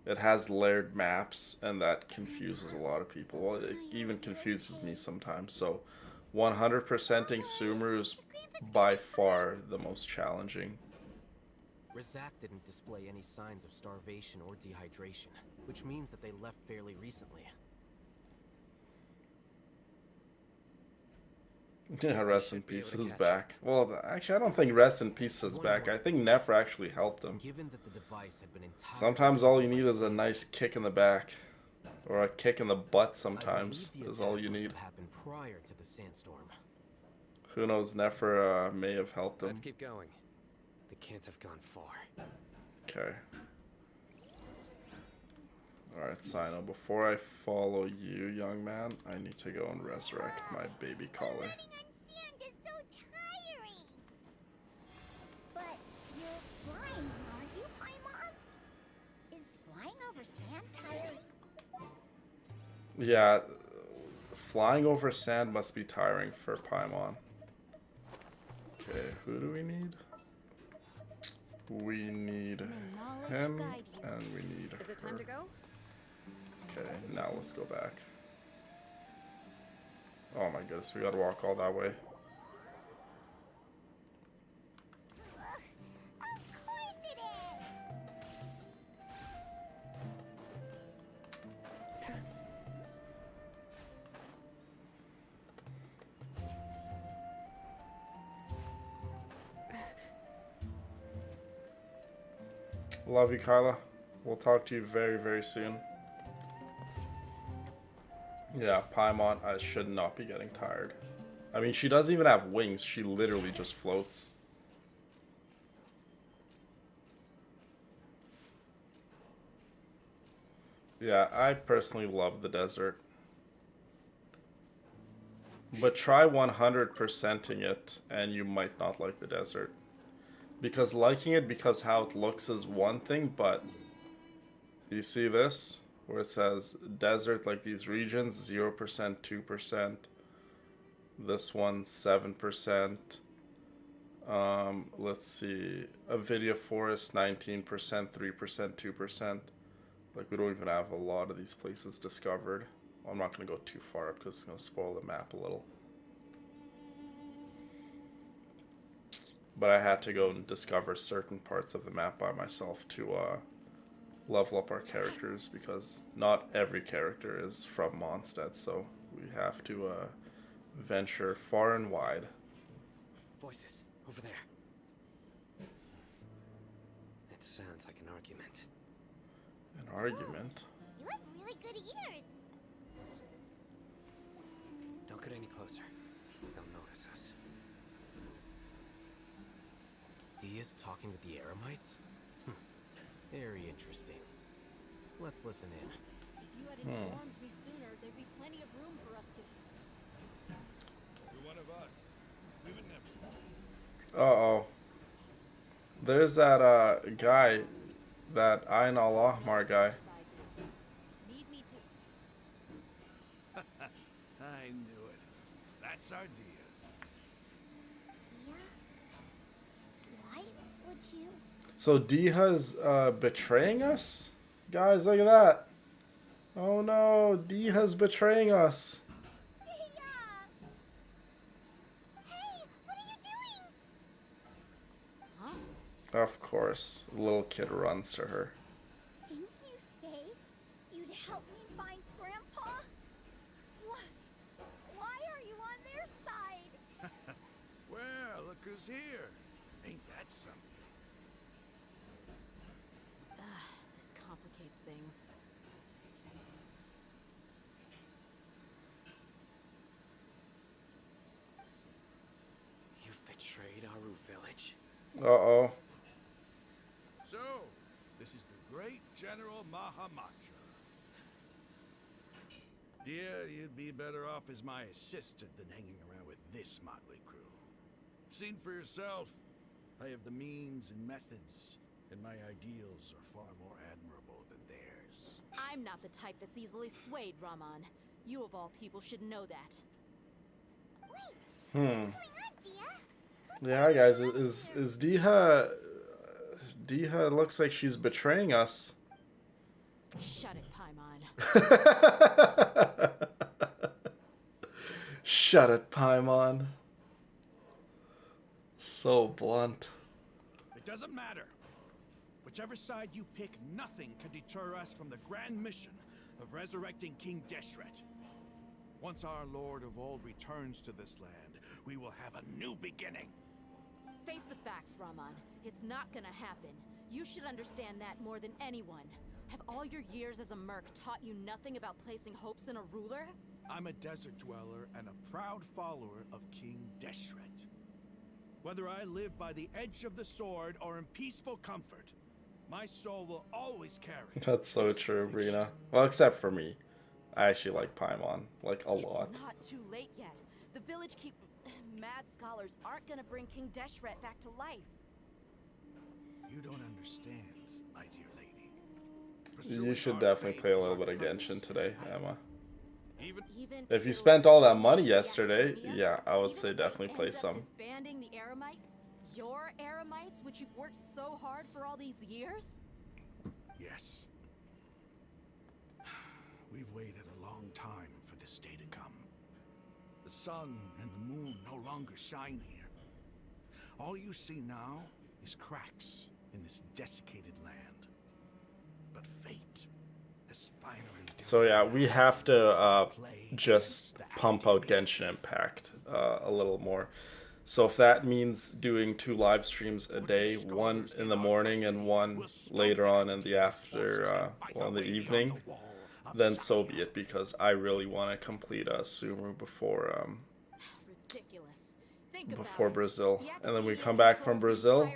It has layered maps, and that confuses a lot of people. Well, it even confuses me sometimes. So 100%ing Sumeru is by far the most challenging. Rizak didn't display any signs of starvation or dehydration, which means that they left fairly recently. Yeah, Rest in Peace is back. Well, actually, I don't think Rest in Peace is back. I think Nefer actually helped him. Given that the device had been entirely Sometimes all you need is a nice kick in the back. Or a kick in the butt sometimes I believe the is all attack you must need. have happened prior to the sandstorm. Who knows, Nefer may have helped him. Let's keep going. They can't have gone far. Okay. Alright, Sino, before I follow you, young man, I need to go and resurrect my baby collie. Running on sand is so tiring. But you over sand tired? Yeah, flying over sand must be tiring for Paimon. Okay, who do we need? We need him, and we need her. Is it time to go? Okay, now let's go back. Oh my goodness, we gotta walk all that way. Of course it is! Love you, Kyla. We'll talk to you very, very soon. Yeah, Paimon, I should not be getting tired. I mean, she doesn't even have wings. She literally just floats. Yeah, I personally love the desert. But try 100%ing it, and you might not like the desert. Because liking it because how it looks is one thing, but you see this? Where it says desert, like these regions, 0%, 2%. This one, 7%. Let's see. A video forest, 19%, 3%, 2%. Like, we don't even have a lot of these places discovered. Well, I'm not going to go too far up because it's going to spoil the map a little. But I had to go and discover certain parts of the map by myself to level up our characters, because not every character is from Mondstadt, so we have to venture far and wide. Voices, over there. It sounds like an argument. An argument? You have really good ears. Don't get any closer. They'll notice us. Dia's talking with the Eremites? Very interesting. Let's listen in. If you had informed me sooner, there'd be plenty of room for us to... You're one of us. We would never. Uh-oh. There's that guy, that Ayn Allahmar guy. Need me to... I knew it. That's our deal. Yeah? Why would you? So Diha's betraying us? Guys, look at that. Oh no, Diha's betraying us. Dia! Hey, what are you doing? Huh? Of course, the little kid runs to her. Didn't you say you'd help me find Grandpa? Why are you on their side? Well, look who's here. Ain't that something? This complicates things. You've betrayed Aru village. Uh-oh. So, this is the great General Mahamatra. Dear, you'd be better off as my assistant than hanging around with this motley crew. Seen for yourself. I have the means and methods, and my ideals are far more admirable than theirs. I'm not the type that's easily swayed, Raman. You of all people should know that. Wait, what's going on, Dia? Yeah, guys, is Diha... Diha looks like she's betraying us. Shut it, Paimon. Shut it, Paimon. So blunt. It doesn't matter. Whichever side you pick, nothing can deter us from the grand mission of resurrecting King Deshret. Once our Lord of Old returns to this land, we will have a new beginning. Face the facts, Raman. It's not gonna happen. You should understand that more than anyone. Have all your years as a merc taught you nothing about placing hopes in a ruler? I'm a desert dweller and a proud follower of King Deshret. Whether I live by the edge of the sword or in peaceful comfort, my soul will always carry. That's so true, Brina. Well, except for me. I actually like Paimon, like, a lot. It's not too late yet. The village keep... Mad scholars aren't gonna bring King Deshret back to life. You don't understand, my dear lady. You should definitely play a little bit of Genshin today, Emma. Even If you spent all that money yesterday, yeah, I would say definitely play some. Disbanding the Eremites? Your Eremites, which you've worked so hard for all these years? yes. We've waited a long time for this day to come. The sun and the moon no longer shine here. All you see now is cracks in this desiccated land. But fate has finally... So yeah, we have to just pump out Genshin Impact a little more. So if that means doing 2 live streams a day, one in the morning and one later on in the in the evening, then so be it, because I really want to complete Sumeru before Ridiculous. before Brazil. And then we come back from Brazil,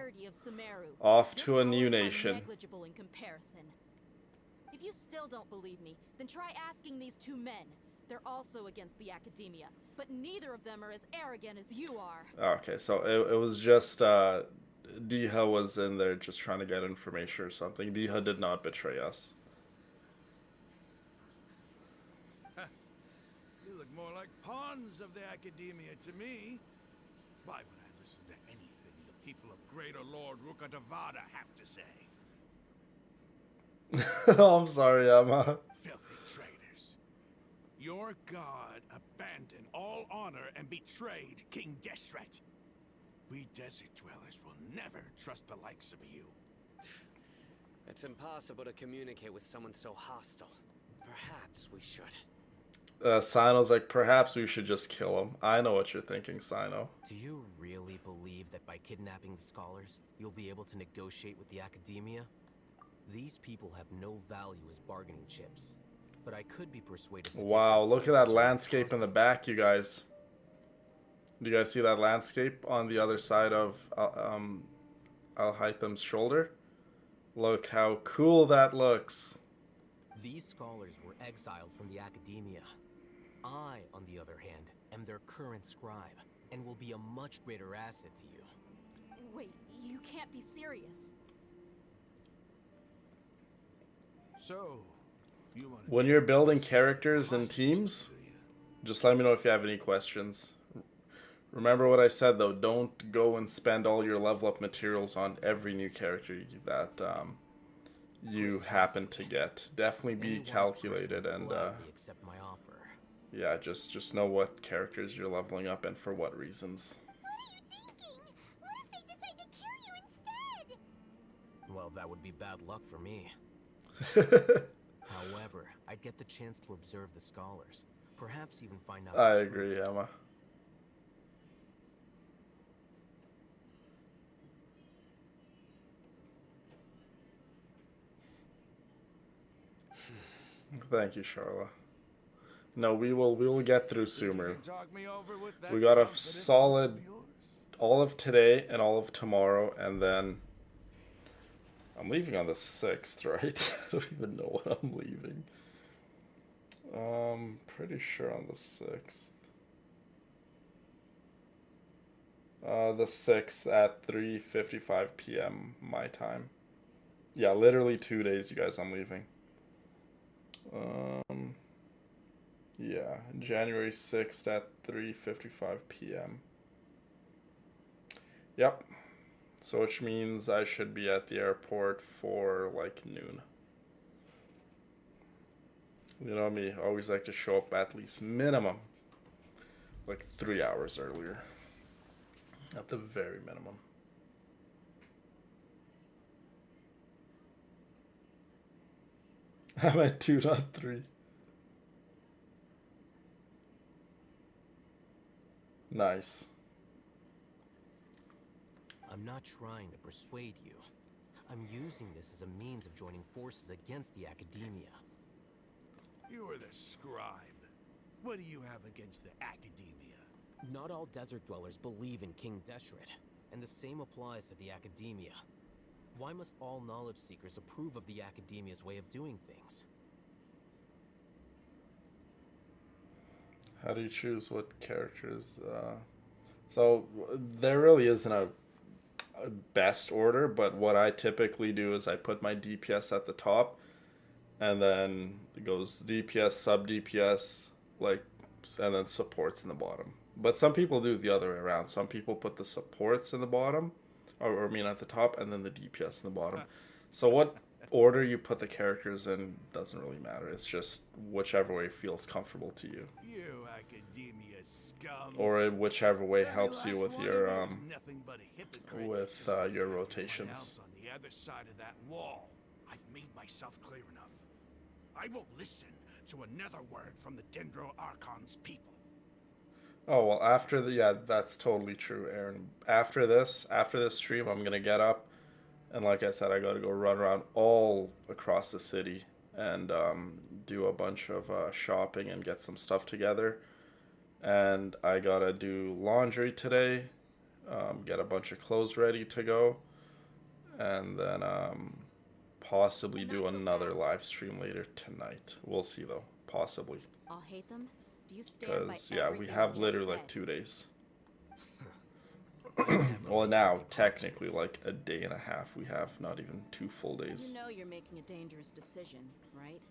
off to a new nation. Negligible in comparison. If you still don't believe me, then try asking these 2 men. They're also against the academia, but neither of them are as arrogant as you are. Okay, so it was just Diha was in there just trying to get information or something. Diha did not betray us. You look more like pawns of the academia to me. Why would I listen to anything the people of Greater Lord Rukkhadevada have to say? Oh, I'm sorry, Emma. Filthy traitors. Your god abandoned all honor and betrayed King Deshret. We desert dwellers will never trust the likes of you. It's impossible to communicate with someone so hostile. Perhaps we should. Sino's like, perhaps we should just kill him. I know what you're thinking, Sino. Do you really believe that by kidnapping the scholars, you'll be able to negotiate with the academia? These people have no value as bargaining chips, but I could be persuaded to take Wow, their look at places that as landscape in the hostage. back, you guys. Do you guys see that landscape on the other side of Al-Haytham's shoulder? Look how cool that looks. These scholars were exiled from the academia. I, on the other hand, am their current scribe, and will be a much greater asset to you. Wait, you can't be serious. So, you want When you're building characters and teams, just let me know if you have any questions. Remember what I said though, don't go and spend all your level up materials on every new character that you happen to get. Definitely be calculated and Gladly accept my offer. yeah, just know what characters you're leveling up and for what reasons. What are you thinking? What if they decide to kill you instead? Well, that would be bad luck for me. However, I'd get the chance to observe the scholars. Perhaps even find out I the agree, truth. Emma. Thank you, Charla. No, we will get through Sumeru. We got a solid all of today and all of tomorrow, and then I'm leaving on the 6th, right? I don't even know when I'm leaving. Pretty sure on the 6th. The 6th at 3:55 p.m. my time. Yeah, literally 2 days, you guys, I'm leaving. Yeah, January 6th at 3:55 p.m. Yep. So which means I should be at the airport for like noon. You know me, I always like to show up at least minimum like 3 hours earlier. At the very minimum. I'm at 2.3. Nice. I'm not trying to persuade you. I'm using this as a means of joining forces against the academia. You are the scribe. What do you have against the academia? Not all desert dwellers believe in King Deshret, and the same applies to the academia. Why must all knowledge seekers approve of the academia's way of doing things? How do you choose what characters? So there really isn't a best order, but what I typically do is I put my DPS at the top, and then it goes DPS, sub DPS, like, and then supports in the bottom. But some people do the other way around. Some people put the supports in the bottom, or I mean at the top, and then the DPS in the bottom. So what order you put the characters in doesn't really matter. It's just whichever way feels comfortable to you, You academia scum. or whichever way Every helps you last with one your of you is nothing but a hypocrite, with just like your everyone rotations. else on the other side of that wall. I've made myself clear enough. I won't listen to another word from the Dendro Archon's people. Oh well, after the yeah, that's totally true, Aaron. After this stream, I'm gonna get up, and like I said, I gotta go run around all across the city and do a bunch of shopping and get some stuff together. And I gotta do laundry today, get a bunch of clothes ready to go, and then possibly do another live stream later tonight. We'll see though, possibly. I'll hate them. Do you stand by Because, yeah, we everything have you literally just like said? 2 days. I never Well, make now, empty technically, promises. like a day and a half. We have not even 2 full days. You know you're making a dangerous decision, right?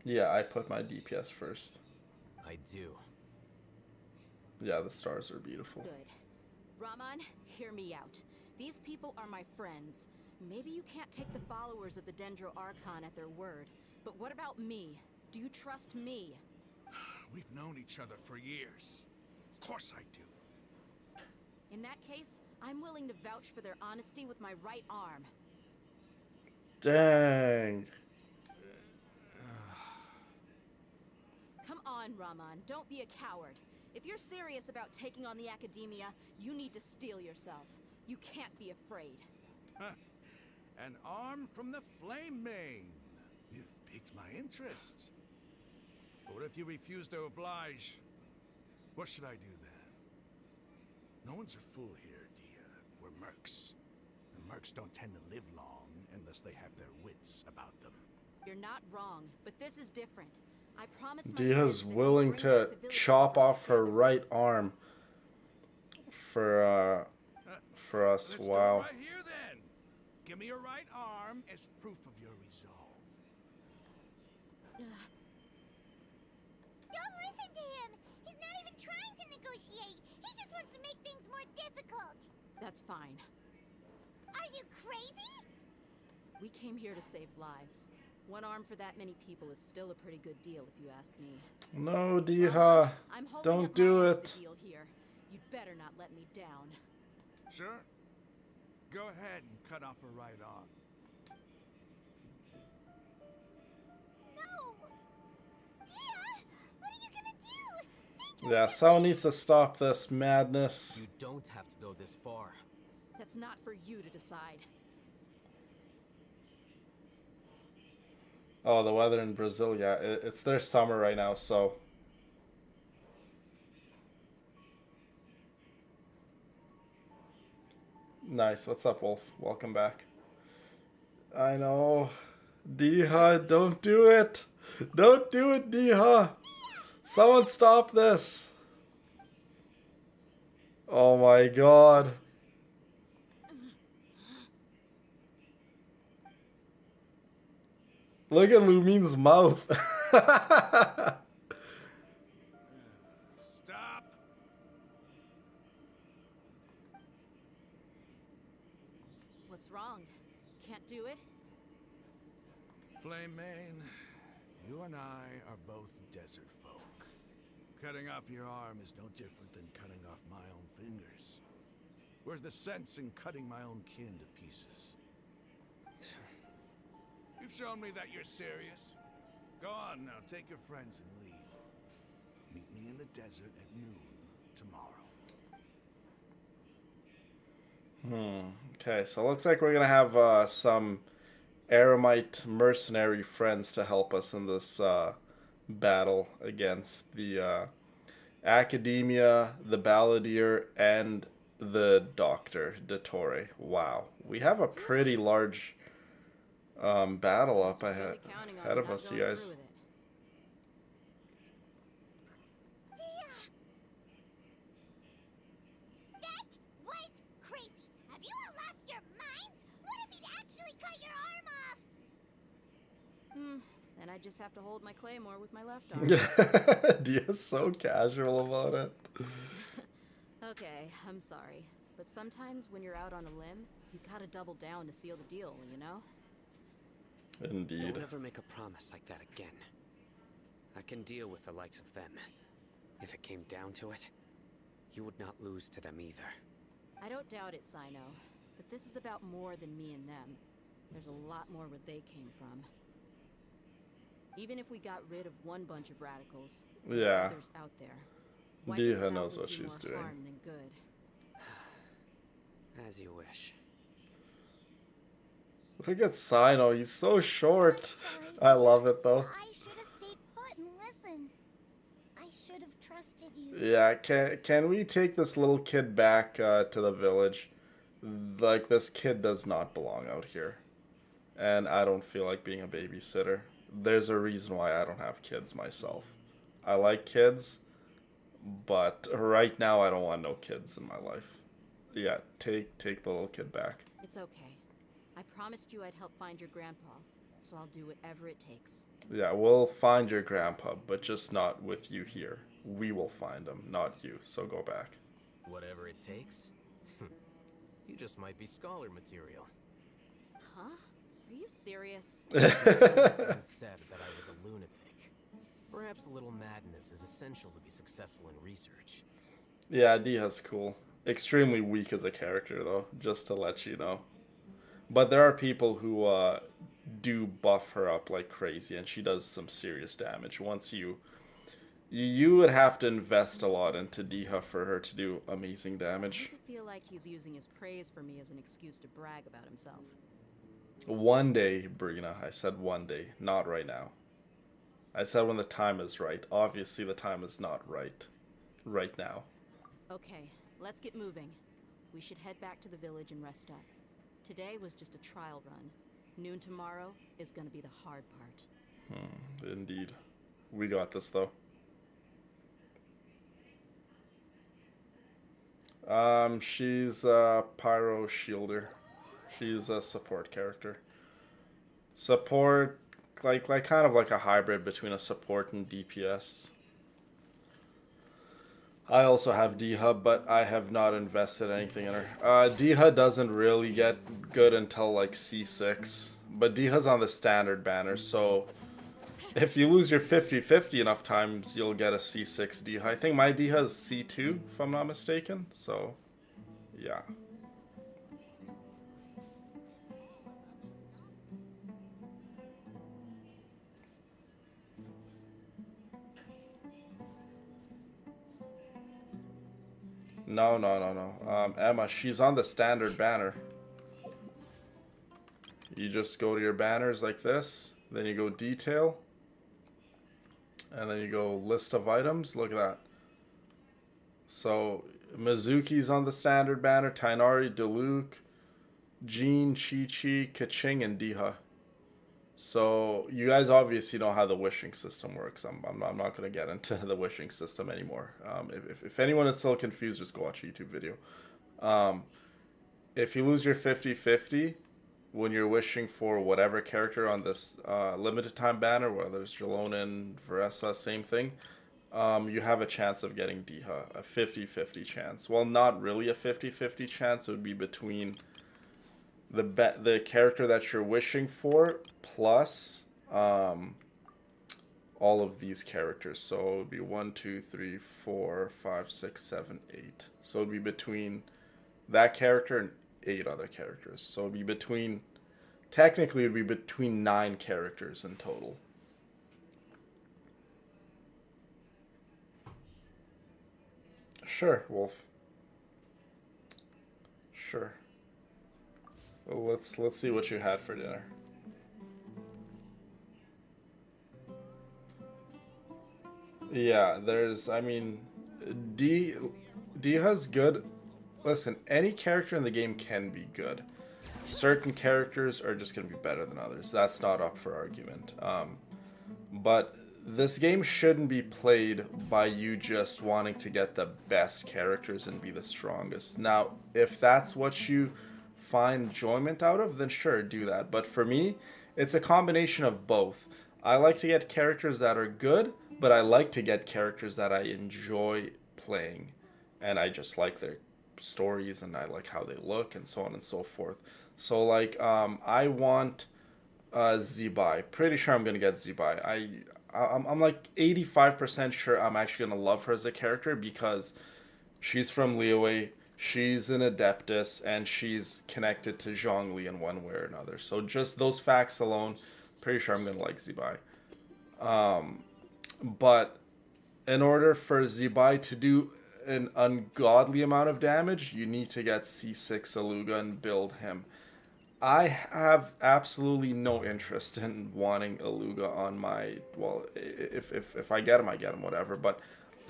Yeah, I put my DPS first. I do. Yeah, the stars are beautiful. Good. Raman, hear me out. These people are my friends. Maybe you can't take the followers of the Dendro Archon at their word, but what about me? Do you trust me? We've known each other for years. Of course I do. In that case, I'm willing to vouch for their honesty with my right arm. Dang. Come on, Raman, don't be a coward. If you're serious about taking on the Academia, you need to steel yourself. You can't be afraid. An arm from the Flame Mane. You've piqued my interest. But what if you refuse to oblige? What should I do then? No one's a fool here, Dia. We're mercs. And mercs don't tend to live long unless they have their wits about them. You're not wrong, but this is different. I promise my Dia's friends that we'll willing bring to back the village chop members to off her save the right arm for us. Let's Wow. do it right here then. Give me your right arm as proof of your resolve. Don't listen to him! He's not even trying to negotiate! He just wants to make things more difficult! That's fine. Are you crazy? We came here to save lives. One arm for that many people is still a pretty good deal, if you ask me. No, Dia. I'm holding Don't up do my end of it. the deal here. You'd better not let me down. Sure. Go ahead and cut off her right arm. No! Dia! What are you gonna do? Yeah, someone needs to stop this madness. You don't have to go this far. That's not for you to decide. Oh, the weather in Brazil, yeah, it's their summer right now, so. Nice. What's up, Wolf? Welcome back. I know. Diha, don't do it. Don't do it, Diha. Someone stop this. Oh my god. Look at Lumine's mouth. Stop! What's wrong? Can't do it? Flame Mane, you and I are both desert folk. Cutting off your arm is no different than cutting off my own fingers. Where's the sense in cutting my own kin to pieces? You've shown me that you're serious. Go on now, take your friends and leave. Meet me in the desert at noon tomorrow. Okay, so it looks like we're gonna have some Aramite mercenary friends to help us in this battle against the Academia, the Balladeer, and the Doctor, Dottore. Wow, we have a pretty large battle up ahead of us, you guys. Dia! That was crazy! Have you all lost your minds? What if he'd actually cut your arm off? just have to hold my claymore with my left arm. Dia's so casual about it. Okay, I'm sorry. But sometimes when you're out on a limb, you gotta double down to seal the deal, you know? Indeed. Don't ever make a promise like that again. I can deal with the likes of them. If it came down to it, you would not lose to them either. I don't doubt it, Sino. But this is about more than me and them. There's a lot more where they came from. Even if we got rid of one bunch of radicals, there are others out there. Wiping them Dia out knows would what do she's more doing. harm than good. As you wish. Look at Sino, he's so short. Sorry, I dear. love it though. I should have stayed put and listened. I should have trusted you. Yeah, can we take this little kid back to the village? Like, this kid does not belong out here. And I don't feel like being a babysitter. There's a reason why I don't have kids myself. I like kids, but right now I don't want no kids in my life. Yeah, take the little kid back. It's okay. I promised you I'd help find your grandpa, so I'll do whatever it takes. Yeah, we'll find your grandpa, but just not with you here. We will find him, not you, so go back. Whatever it takes? You just might be scholar material. Huh? Are you serious? It's been said that I was a lunatic. Perhaps a little madness is essential to be successful in research. Yeah, Dia's cool. Extremely weak as a character, though, just to let you know. But there are people who do buff her up like crazy, and she does some serious damage. Once you would have to invest a lot into Dia for her to do amazing Why damage. does it feel like he's using his praise for me as an excuse to brag about himself? One day, Brina. I said one day, not right now. I said when the time is right. Obviously, the time is not right now. Okay, let's get moving. We should head back to the village and rest up. Today was just a trial run. Noon tomorrow is gonna be the hard part. Indeed. We got this, though. She's a pyro shielder. She's a support character. Support, like kind of like a hybrid between a support and DPS. I also have Dia, but I have not invested anything in her. Dia doesn't really get good until like C6, but Dia's on the standard banner, so if you lose your 50-50 enough times, you'll get a C6 Dia. I think my Dia is C2, if I'm not mistaken, so yeah. No. Emma, she's on the standard banner. You just go to your banners like this, then you go detail, and then you go list of items. Look at that. So Mizuki's on the standard banner, Tainari, Diluc, Jean, Chi-Chi, Kaching, and Dia. So you guys obviously know how the wishing system works. I'm not going to get into the wishing system anymore. If anyone is still confused, just go watch a YouTube video. If you lose your 50-50 when you're wishing for whatever character on this limited time banner, whether it's Jalonin, Veressa, same thing, you have a chance of getting Dia, a 50-50 chance. Well, not really a 50-50 chance. It would be between the character that you're wishing for plus all of these characters. So it would be 1, 2, 3, 4, 5, 6, 7, 8. So it would be between that character and 8 other characters. So it would be between, technically it would be between 9 characters in total. Sure, Wolf. Sure. Well, let's see what you had for dinner. Yeah, Dia's good. Listen, any character in the game can be good. Certain characters are just going to be better than others. That's not up for argument. But this game shouldn't be played by you just wanting to get the best characters and be the strongest. Now, if that's what you find enjoyment out of, then sure, do that. But for me, it's a combination of both. I like to get characters that are good, but I like to get characters that I enjoy playing. And I just like their stories and I like how they look and so on and so forth. So like I want Zibai. Pretty sure I'm gonna get Zibai. I'm like 85% sure I'm actually gonna love her as a character because she's from Liyue, she's an Adeptus, and she's connected to Zhongli in one way or another. So just those facts alone, pretty sure I'm gonna like Zibai. But in order for Zibai to do an ungodly amount of damage, you need to get C6 Aluga and build him. I have absolutely no interest in wanting Aluga on my, well, if I get him, whatever, but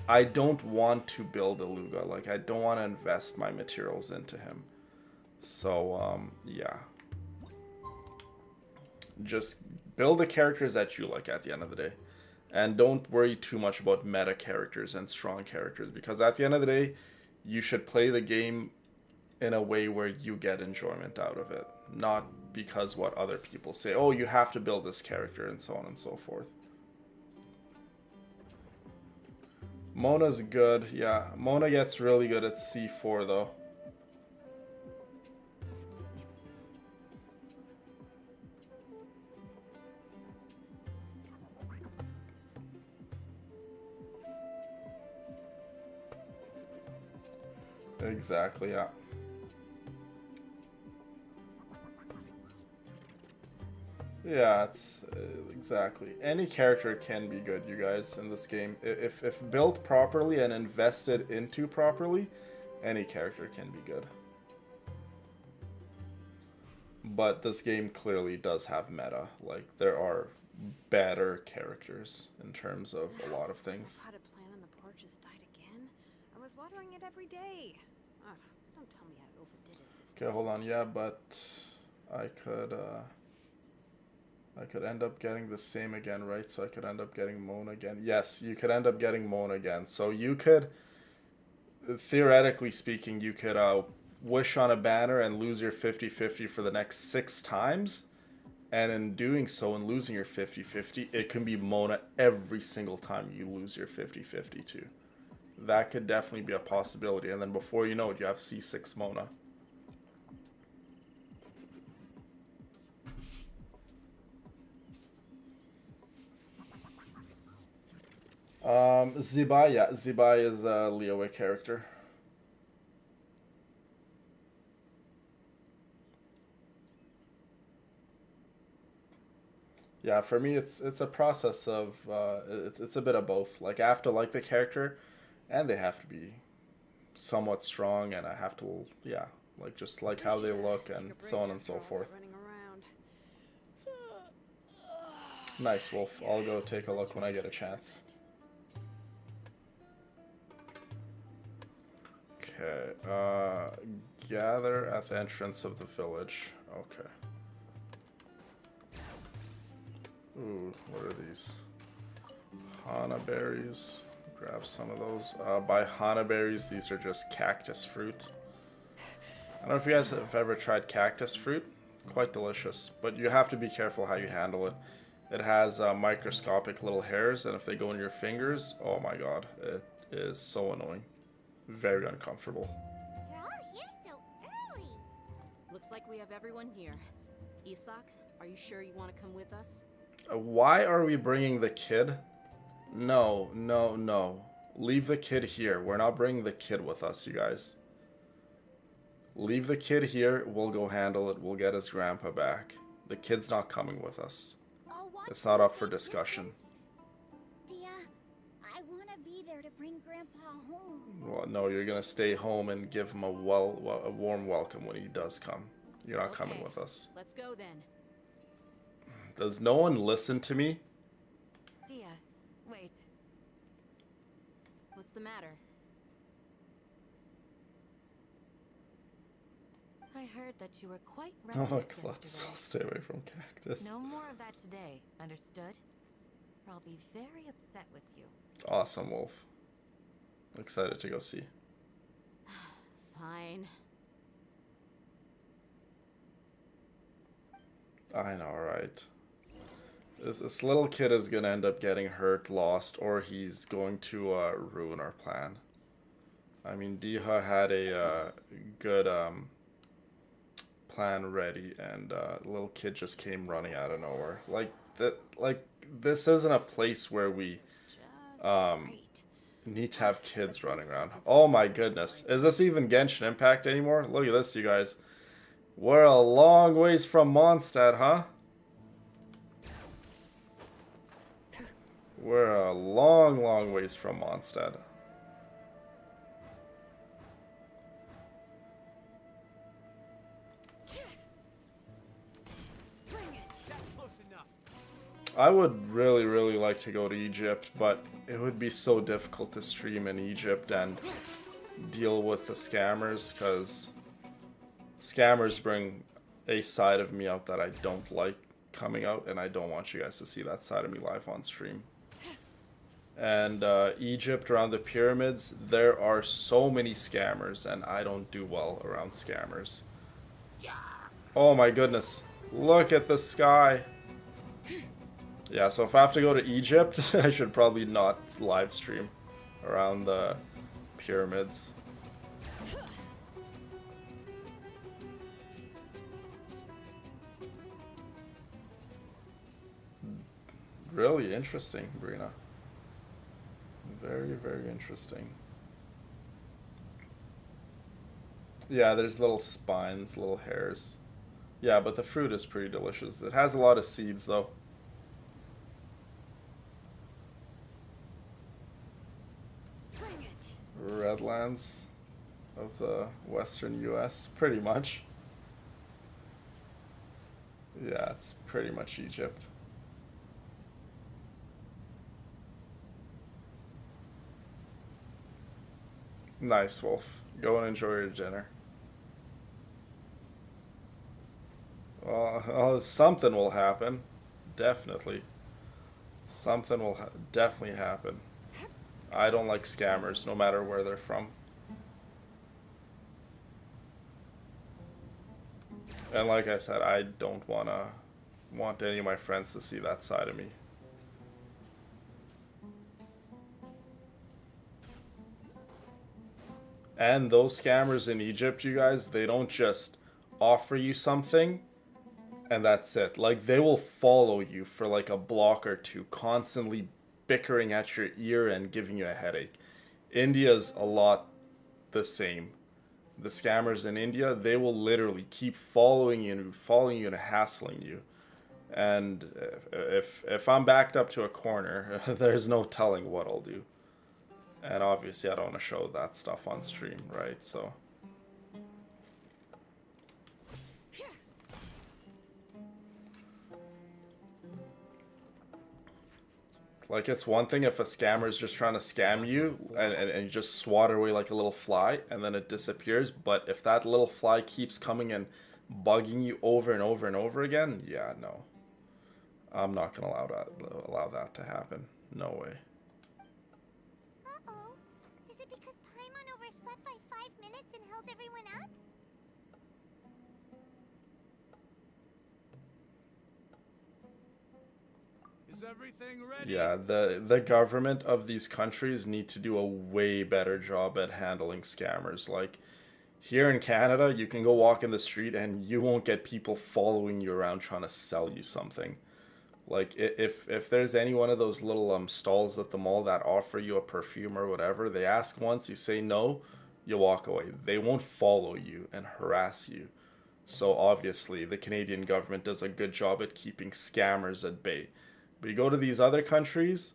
I don't want to build Aluga. Like, I don't want to invest my materials into him. So, yeah. Just build the characters that you like at the end of the day. And don't worry too much about meta characters and strong characters, because at the end of the day, you should play the game in a way where you get enjoyment out of it, not because what other people say, oh, you have to build this character and so on and so forth. Mona's good, yeah. Mona gets really good at C4 though. Exactly, yeah. Yeah, it's exactly. Any character can be good, you guys, in this game. If built properly and invested into properly, any character can be good. But this game clearly does have meta. Like, there are better characters in terms of a lot of things. Potted plant on the porch has died again. I was watering it every day. Ugh, don't tell me I overdid it this Okay, hold on. Yeah, but I could end up getting the same again, right? So I could end up getting Mona again. Yes, you could end up getting Mona again. So you could, theoretically speaking, you could wish on a banner and lose your 50-50 for the next 6 times. And in doing so and losing your 50-50, it can be Mona every single time you lose your 50-50 too. That could definitely be a possibility. And then before you know it, you have C6 Mona. Zibai, yeah. Zibai is a Liyue character. Yeah, for me, it's a process of it's a bit of both. Like I have to like the character, and they have to be somewhat strong, and I have to like just like how they look and so on and so forth. Nice, Wolf. I'll go take a look when I get a chance. Okay. Gather at the entrance of the village. Okay. Ooh, what are these? Hana berries. Grab some of those. By Hana berries, these are just cactus fruit. I don't know if you guys have ever tried cactus fruit. Quite delicious, but you have to be careful how you handle it. It has microscopic little hairs, and if they go in your fingers, oh my god, it is so annoying. Very uncomfortable. You're all here so early. Looks like we have everyone here. Isak, are you sure you want to come with us? Why are we bringing the kid? No, no, no. Leave the kid here. We're not bringing the kid with us, you guys. Leave the kid here. We'll go handle it. We'll get his grandpa back. The kid's not coming with us. It's not up for discussion. Dia, I want to be there to bring Grandpa home. Well, no, you're gonna stay home and give him a warm welcome when he does come. You're not coming with us. Let's go then. Does no one listen to me? Dia, wait. What's the matter? I heard that you were quite Oh, reckless let's yesterday. stay away from cactus. No more of that today, understood? Or I'll be very upset with you. Awesome, Wolf. Excited to go see. Fine. I know, right? This little kid is gonna end up getting hurt, lost, or he's going to ruin our plan. I mean, Diha had a good plan ready, and the little kid just came running out of nowhere. Like this isn't a place where we need to have kids running around. Oh my goodness, is this even Genshin Impact anymore? Look at this, you guys. We're a long ways from Mondstadt, huh? We're a long, long ways from Mondstadt. I would really, really like to go to Egypt, but it would be so difficult to stream in Egypt and deal with the scammers, because scammers bring a side of me out that I don't like coming out, and I don't want you guys to see that side of me live on stream. And Egypt, around the pyramids, there are so many scammers, and I don't do well around scammers. Oh my goodness, look at the sky. Yeah, so if I have to go to Egypt, I should probably not live stream around the pyramids. Really interesting, Brina. Very, very interesting. Yeah, there's little spines, little hairs. Yeah, but the fruit is pretty delicious. It has a lot of seeds, though. Redlands of the western US, pretty much. Yeah, it's pretty much Egypt. Nice, Wolf. Go and enjoy your dinner. Well, something will happen. Definitely. Something will definitely happen. I don't like scammers, no matter where they're from. And like I said, I don't want any of my friends to see that side of me. And those scammers in Egypt, you guys, they don't just offer you something and that's it. Like, they will follow you for like a block or two, constantly bickering at your ear and giving you a headache. India's a lot the same. The scammers in India, they will literally keep following you and hassling you. And if I'm backed up to a corner, there's no telling what I'll do. And obviously I don't want to show that stuff on stream, right? So like, it's one thing if a scammer is just trying to scam you and you just swat it away like a little fly and then it disappears. But if that little fly keeps coming and bugging you over and over and over again, yeah, no. I'm not going to allow that to happen. No way. Uh-oh. Is it because Paimon overslept by 5 minutes and held everyone up? Is everything ready? Yeah, the government of these countries need to do a way better job at handling scammers. Like, here in Canada, you can go walk in the street and you won't get people following you around trying to sell you something. Like, if there's any one of those little stalls at the mall that offer you a perfume or whatever, they ask once, you say no, you walk away. They won't follow you and harass you. So obviously, the Canadian government does a good job at keeping scammers at bay. But you go to these other countries,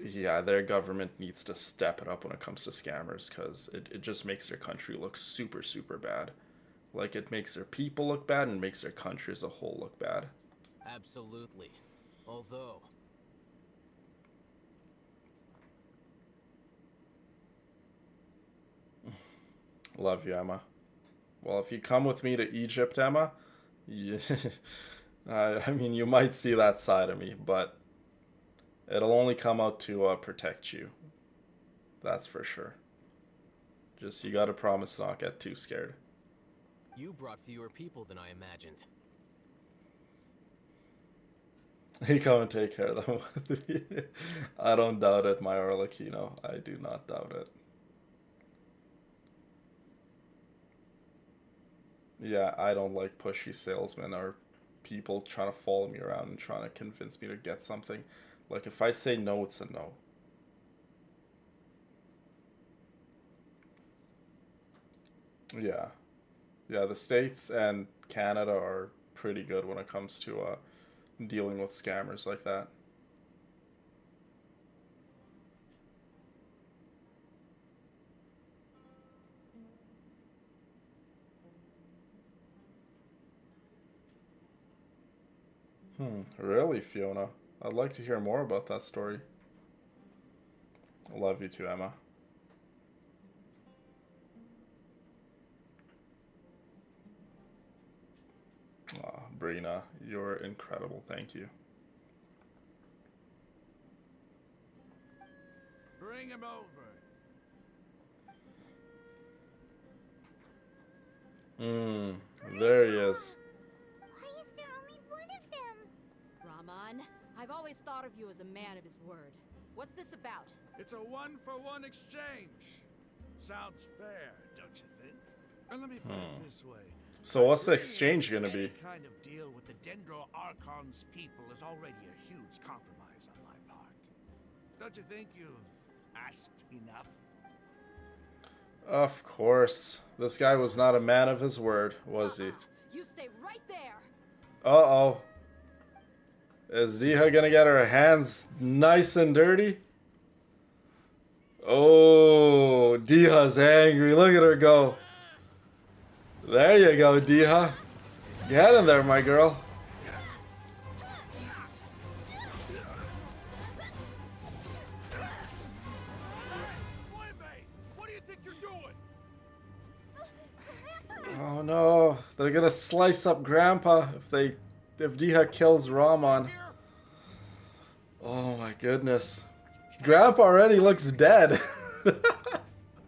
yeah, their government needs to step it up when it comes to scammers, because it just makes their country look super, super bad. Like, it makes their people look bad and makes their country as a whole look bad. Absolutely. Although... Love you, Emma. Well, if you come with me to Egypt, Emma, yeah, I mean, you might see that side of me, but it'll only come out to protect you. That's for sure. Just, you gotta promise to not get too scared. You brought fewer people than I imagined. He come and take care of them with me. I don't doubt it, my Arlecchino. I do not doubt it. Yeah, I don't like pushy salesmen or people trying to follow me around and trying to convince me to get something. Like, if I say no, it's a no. Yeah. Yeah, the States and Canada are pretty good when it comes to dealing with scammers like that. Really, Fiona? I'd like to hear more about that story. I love you too, Emma. Aw, Brina, you're incredible. Thank you. Bring him over. There he is. Why is there only one of them? Raman, I've always thought of you as a man of his word. What's this about? It's a one-for-one exchange. Sounds fair, don't you think? And let me put it this way. So what's the exchange gonna Any be? kind of deal with the Dendro Archon's people is already a huge compromise on my part. Don't you think you've asked enough? Of course. This guy was not a man of his word, was he? You stay right there. Uh-oh. Is Diha gonna get her hands nice and dirty? Oh, Diha's angry. Look at her go. There you go, Diha. Get in there, my girl. What do you think you're doing? Oh no, they're gonna slice up Grandpa if Diha kills Raman. Oh my goodness. Grandpa already looks dead. Wait a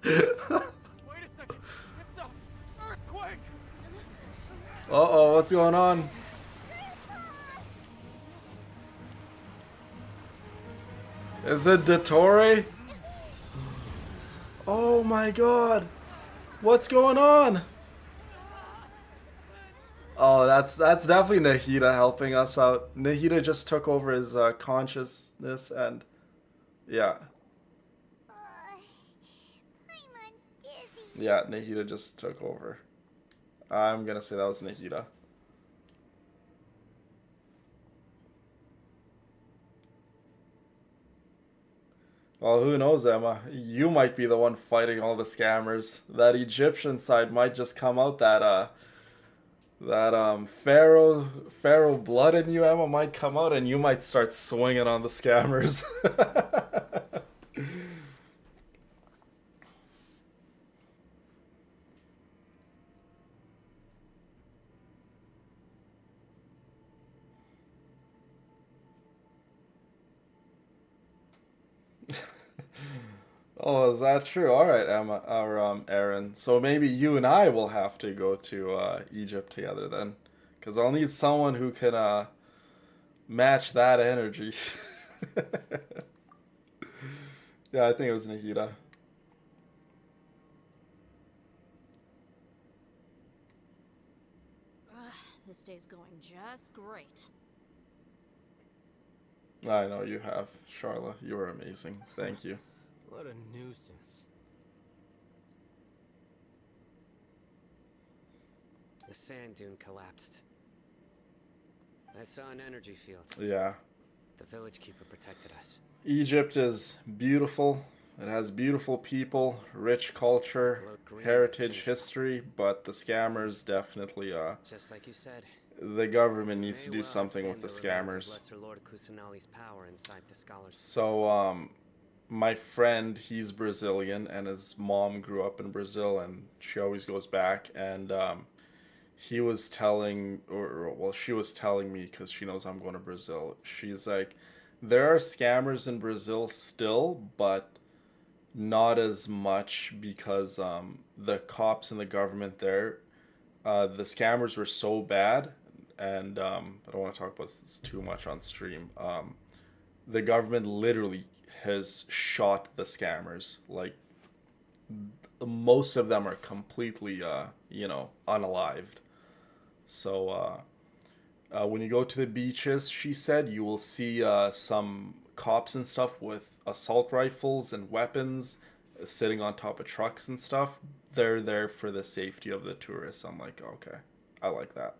second. It's a earthquake. Uh-oh, what's going on? Is it Dottore? Oh my god. What's going on? Oh, that's definitely Nahida helping us out. Nahida just took over his consciousness and yeah. Paimon's dizzy. Yeah, Nahida just took over. I'm gonna say that was Nahida. Well, who knows, Emma? You might be the one fighting all the scammers. That Egyptian side might just come out that pharaoh blood in you, Emma, might come out and you might start swinging on the scammers. Oh, is that true? All right, Emma, or Aaron. So maybe you and I will have to go to Egypt together then, because I'll need someone who can match that energy. Yeah, I think it was Nahida. This day's going just great. I know you have, Charla. You are amazing. Thank you. What a nuisance. The sand dune collapsed. I saw an energy field. Yeah. The village keeper protected us. Egypt is beautiful. It has beautiful people, rich culture, heritage, history, but the scammers definitely, Just like you said. the government needs to may do well something with expand the remains of scammers. Lesser Lord Kusanali's power inside the scholars. So, my friend, he's Brazilian, and his mom grew up in Brazil, and she always goes back, and, he was telling, well, she was telling me, because she knows I'm going to Brazil, she's like, there are scammers in Brazil still, but not as much because, the cops and the government there, the scammers were so bad, and I don't want to talk about this too much on stream. The government literally has shot the scammers. Like, most of them are completely, unalived. So, when you go to the beaches, she said, you will see some cops and stuff with assault rifles and weapons sitting on top of trucks and stuff. They're there for the safety of the tourists. I'm like, okay, I like that.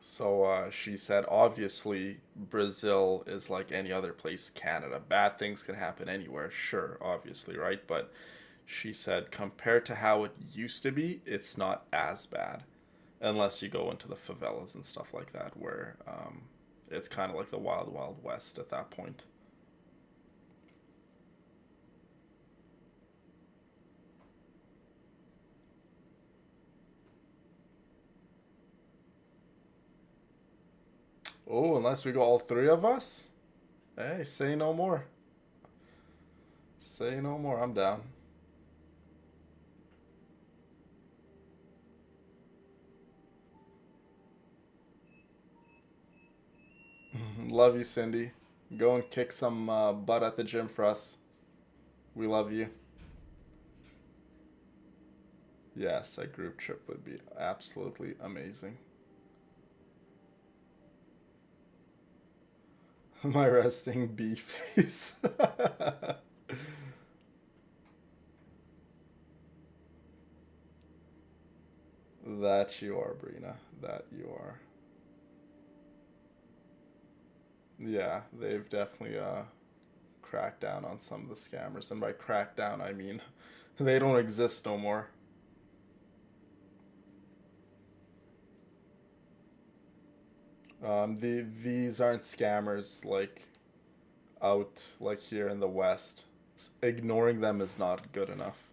So she said, obviously, Brazil is like any other place, Canada. Bad things can happen anywhere, sure, obviously, right? But she said, compared to how it used to be, it's not as bad. Unless you go into the favelas and stuff like that, where it's kind of like the wild, wild west at that point. Oh, unless we go all three of us? Hey, say no more. Say no more, I'm down. Love you, Cindy. Go and kick some butt at the gym for us. We love you. Yes, a group trip would be absolutely amazing. My resting bee face. That you are, Brina. That you are. Yeah, they've definitely cracked down on some of the scammers. And by crack down, I mean they don't exist no more. These aren't scammers like out like here in the West. Ignoring them is not good enough.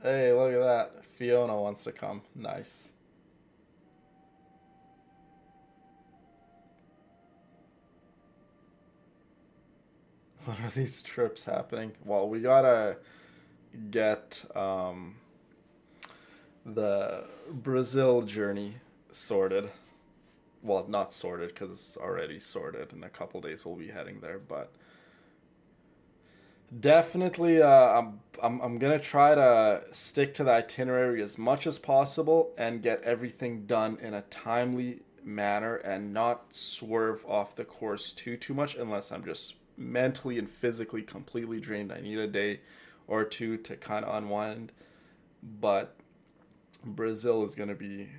Hey, look at that. Fiona wants to come. Nice. What are these trips happening? Well, we gotta get the Brazil journey sorted. Well, not sorted because it's already sorted. In a couple days, we'll be heading there. But definitely, I'm gonna try to stick to the itinerary as much as possible and get everything done in a timely manner and not swerve off the course too much unless I'm just mentally and physically completely drained. I need a day or two to kind of unwind. But Brazil is gonna be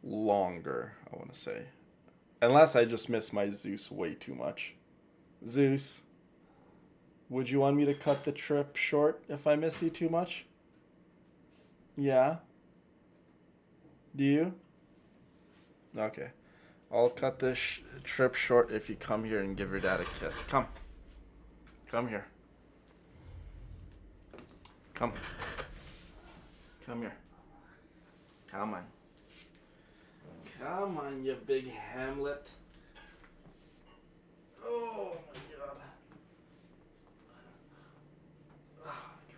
longer, I want to say. Unless I just miss my Zeus way too much. Zeus, would you want me to cut the trip short if I miss you too much? Yeah? Do you? Okay. I'll cut this trip short if you come here and give your dad a kiss. Come. Come here. Come. Come here. Come on. Come on, you big Hamlet. Oh my god. Oh my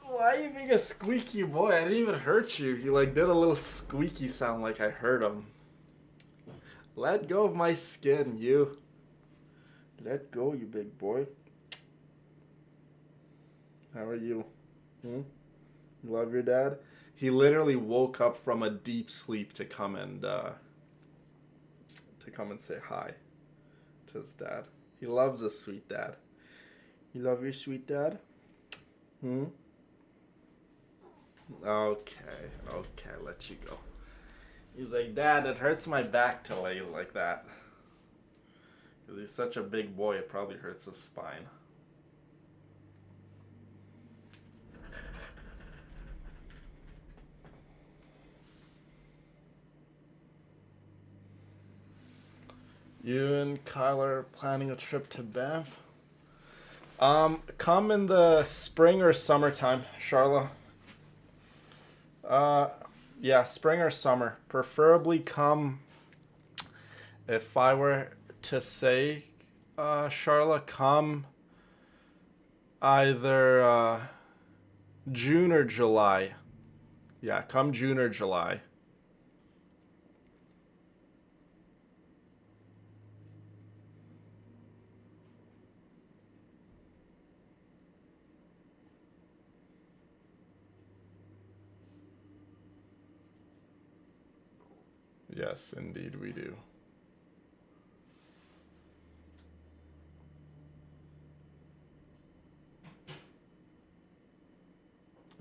god. Why are you being a squeaky boy? I didn't even hurt you. He like did a little squeaky sound like I hurt him. Let go of my skin, you. Let go, you big boy. How are you? You love your dad? He literally woke up from a deep sleep to come and say hi to his dad. He loves a sweet dad. You love your sweet dad? Okay, I'll let you go. He's like, Dad, it hurts my back to lay like that. Because he's such a big boy, it probably hurts his spine. You and Kyle are planning a trip to Banff? Come in the spring or summertime, Charla. Yeah, spring or summer. Preferably come, if I were to say, Charla, come, either June or July. Yeah, come June or July. Yes, indeed we do.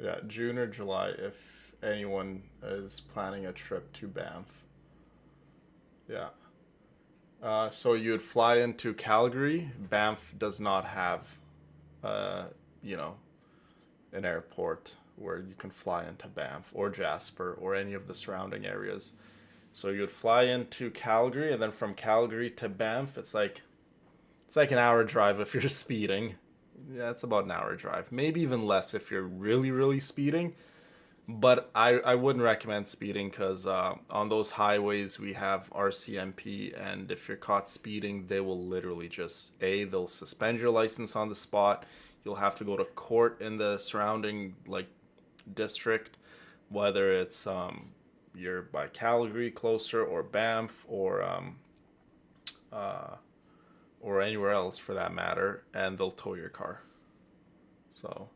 Yeah, June or July if anyone is planning a trip to Banff. Yeah. So you would fly into Calgary. Banff does not have, you know, an airport where you can fly into Banff or Jasper or any of the surrounding areas. So you would fly into Calgary, and then from Calgary to Banff, it's like an hour drive if you're speeding. Yeah, it's about an hour drive. Maybe even less if you're really, really speeding. But I wouldn't recommend speeding because on those highways we have RCMP, and if you're caught speeding, they will literally just, they'll suspend your license on the spot. You'll have to go to court in the surrounding like district, whether it's you're by Calgary closer or Banff or anywhere else for that matter, and they'll tow your car. So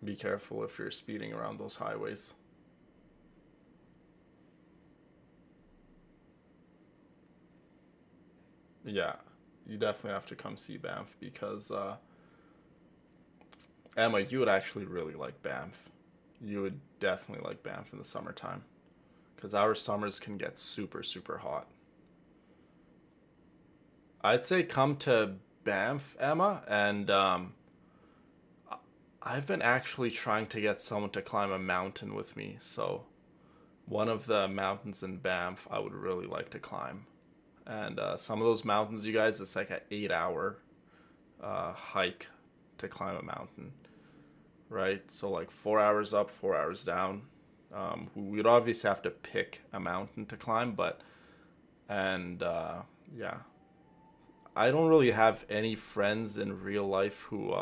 be careful if you're speeding around those highways. Yeah, you definitely have to come see Banff because Emma, you would actually really like Banff. You would definitely like Banff in the summertime because our summers can get super, super hot. I'd say come to Banff, Emma, and I've been actually trying to get someone to climb a mountain with me. So one of the mountains in Banff I would really like to climb. And some of those mountains, you guys, it's like an 8-hour hike to climb a mountain, right? So like 4 hours up, 4 hours down. We'd obviously have to pick a mountain to climb, but, and yeah. I don't really have any friends in real life who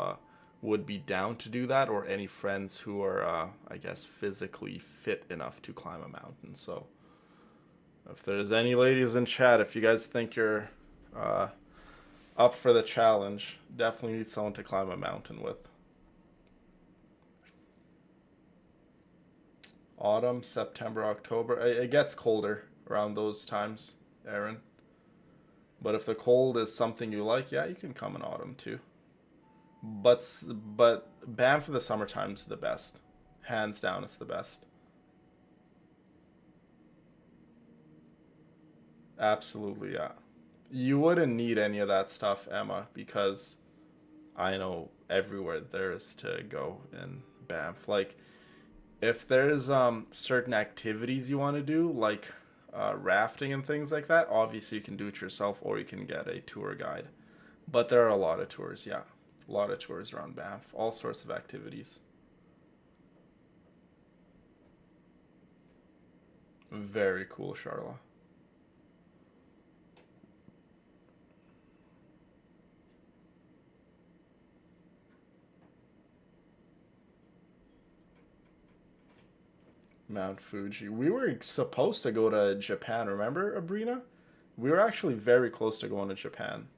would be down to do that, or any friends who are, I guess, physically fit enough to climb a mountain. So if there's any ladies in chat, if you guys think you're up for the challenge, definitely need someone to climb a mountain with. Autumn, September, October. It gets colder around those times, Aaron. But if the cold is something you like, yeah, you can come in autumn too. But Banff for the summertime is the best. Hands down, it's the best. Absolutely, yeah. You wouldn't need any of that stuff, Emma, because I know everywhere there is to go in Banff. Like, if there's certain activities you want to do, like rafting and things like that, obviously you can do it yourself or you can get a tour guide. But there are a lot of tours, yeah. A lot of tours around Banff. All sorts of activities. Very cool, Charla. Mount Fuji. We were supposed to go to Japan, remember, Abrina? We were actually very close to going to Japan.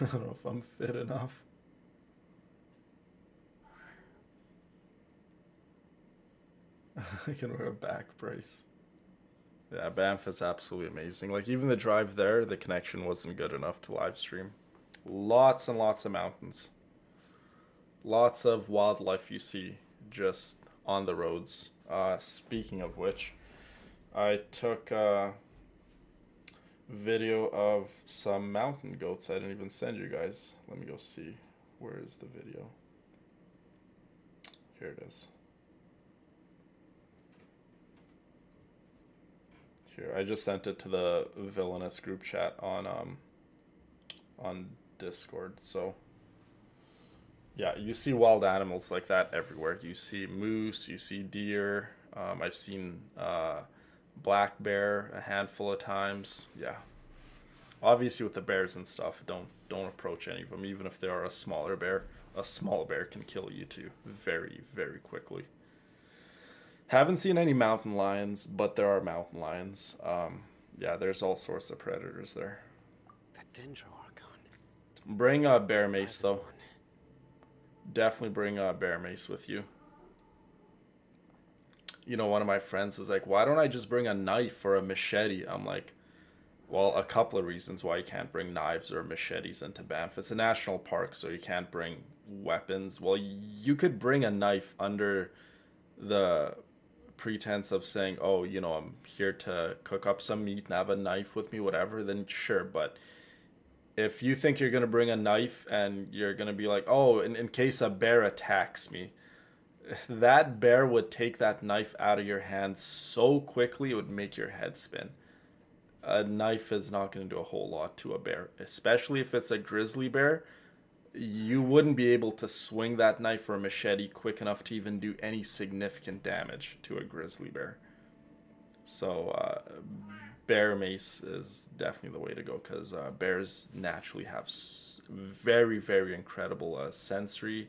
I don't know if I'm fit enough. I can wear a back brace. Yeah, Banff is absolutely amazing. Like, even the drive there, the connection wasn't good enough to live stream. Lots and lots of mountains. Lots of wildlife you see just on the roads. Speaking of which, I took a video of some mountain goats I didn't even send you guys. Let me go see. Where is the video? Here it is. Here, I just sent it to the villainous group chat on Discord. So Yeah, you see wild animals like that everywhere. You see moose, you see deer. I've seen black bear a handful of times. Yeah, obviously with the bears and stuff, don't approach any of them, even if they are a smaller bear. A small bear can kill you too, very very quickly. Haven't seen any mountain lions, but there are mountain lions. Yeah, there's all sorts of predators there. That Dendro Archon. Bring a bear mace though. Definitely bring a bear mace with you. You know, one of my friends was like, "Why don't I just bring a knife or a machete?" I'm like, well, a couple of reasons why you can't bring knives or machetes into Banff. It's a national park, so you can't bring weapons. Well, you could bring a knife under the pretense of saying, oh, you know, I'm here to cook up some meat and have a knife with me, whatever, then sure. But if you think you're going to bring a knife and you're going to be like, oh, in case a bear attacks me, that bear would take that knife out of your hand so quickly it would make your head spin. A knife is not going to do a whole lot to a bear, especially if it's a grizzly bear. You wouldn't be able to swing that knife or machete quick enough to even do any significant damage to a grizzly bear. So bear mace is definitely the way to go, because bears naturally have very, very incredible sensory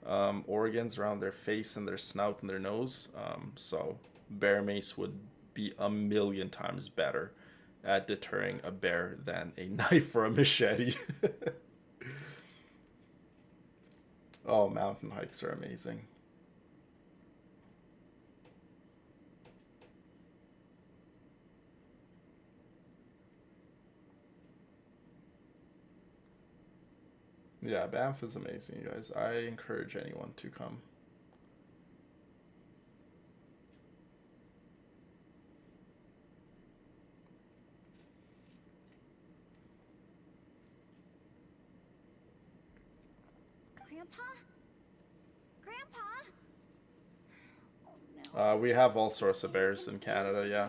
organs around their face and their snout and their nose. So bear mace would be a million times better at deterring a bear than a knife or a machete. Oh, mountain hikes are amazing. Yeah, Banff is amazing, you guys. I encourage anyone to come. Grandpa? Oh, no. We have all sorts of bears in Canada, yeah.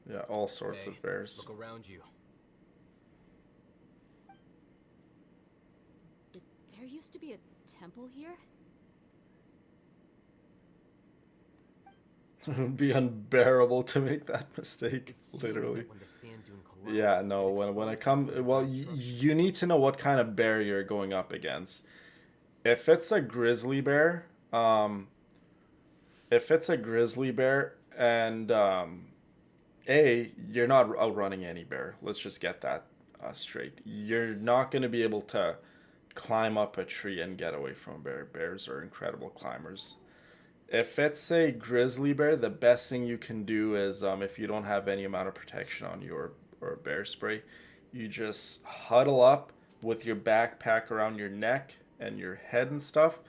Yeah, all sorts of bears. Look around you. There used to be a temple here? It would be unbearable to make that mistake, literally. Yeah, no, when it comes, well, you need to know what kind of bear you're going up against. If it's a grizzly bear, and you're not outrunning any bear. Let's just get that straight. You're not going to be able to climb up a tree and get away from a bear. Bears are incredible climbers. If it's a grizzly bear, the best thing you can do is, if you don't have any amount of protection on you or bear spray, you just huddle up with your backpack around your neck and your head and stuff,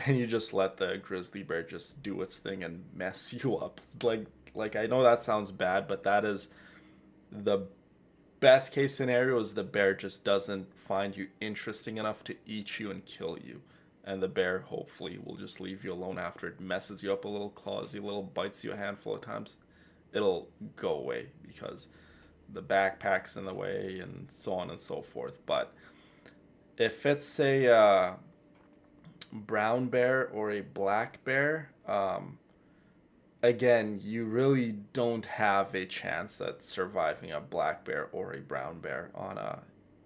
and you just let the grizzly bear just do its thing and mess you up. Like I know that sounds bad, but that is the best case scenario. Is the bear just doesn't find you interesting enough to eat you and kill you. And the bear hopefully will just leave you alone after it messes you up a little, claws you a little, bites you a handful of times. It'll go away because the backpack's in the way and so on and so forth. But if it's a brown bear or a black bear, again, you really don't have a chance at surviving a black bear or a brown bear on a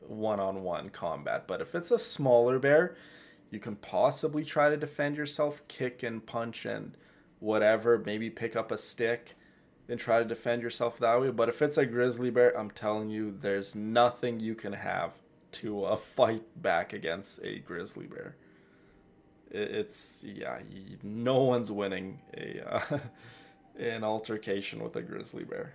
one-on-one combat. But if it's a smaller bear, you can possibly try to defend yourself, kick and punch and whatever, maybe pick up a stick and try to defend yourself that way. But if it's a grizzly bear, I'm telling you, there's nothing you can have to fight back against a grizzly bear. No one's winning an altercation with a grizzly bear.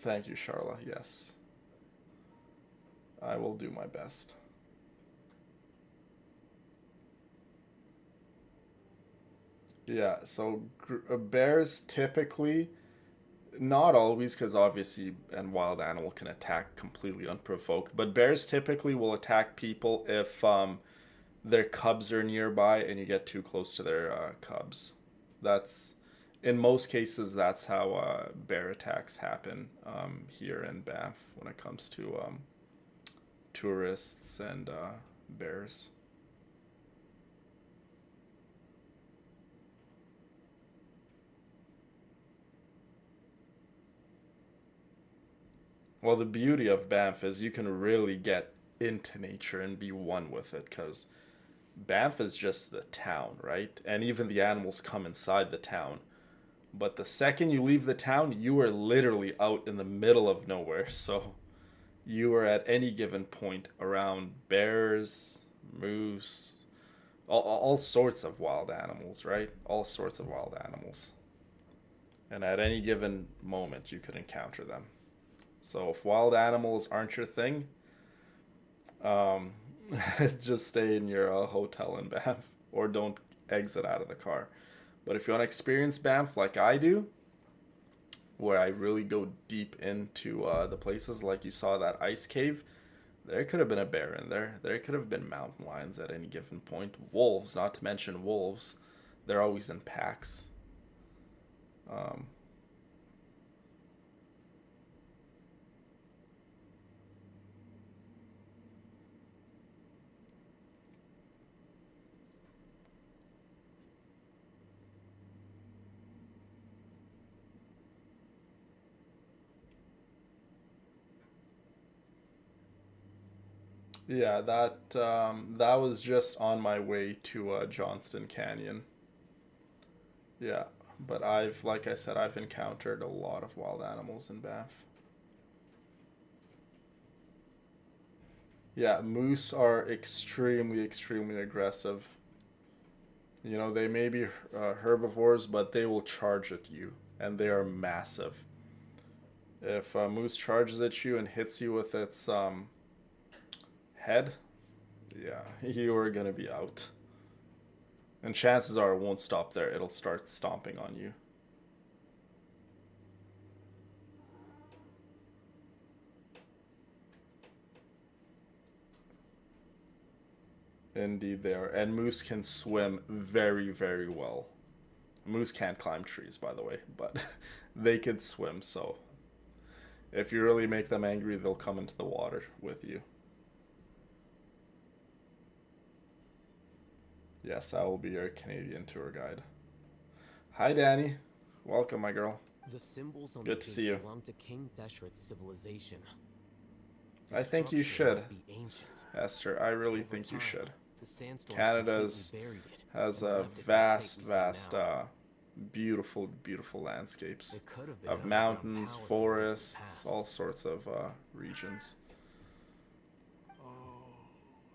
Thank you, Charla. Yes. I will do my best. Yeah, so bears typically, not always, because obviously a wild animal can attack completely unprovoked, but bears typically will attack people if their cubs are nearby and you get too close to their cubs. in most cases, that's how bear attacks happen here in Banff when it comes to tourists and bears. Well, the beauty of Banff is you can really get into nature and be one with it, because Banff is just the town, right? And even the animals come inside the town. But the second you leave the town, you are literally out in the middle of nowhere. So you are at any given point around bears, moose, all sorts of wild animals, right? All sorts of wild animals. And at any given moment, you could encounter them. So if wild animals aren't your thing, just stay in your hotel in Banff, or don't exit out of the car. But if you want to experience Banff like I do, where I really go deep into the places, like you saw that ice cave, there could have been a bear in there. There could have been mountain lions at any given point. Wolves, not to mention wolves. They're always in packs. Yeah, that was just on my way to Johnston Canyon. Yeah, but like I said, I've encountered a lot of wild animals in Banff. Yeah, moose are extremely, extremely aggressive. You know, they may be herbivores, but they will charge at you, and they are massive. If a moose charges at you and hits you with its head, yeah, you are gonna be out. And chances are it won't stop there. It'll start stomping on you. Indeed they are. And moose can swim very, very well. Moose can't climb trees, by the way, but they can swim, so if you really make them angry, they'll come into the water with you. Yes, I will be your Canadian tour guide. Hi, Danny. Welcome, my girl. The symbols on Good the to gate see you. belong to King Deshret's civilization. The I think you structure should, must be ancient. Esther. I really Over think you time, should. the sandstorms Canada's completely buried it has and a left it vast, mistakes we see now. beautiful, beautiful landscapes It could have been of an underground mountains, palace in the distant forests, past. all sorts of regions. Oh,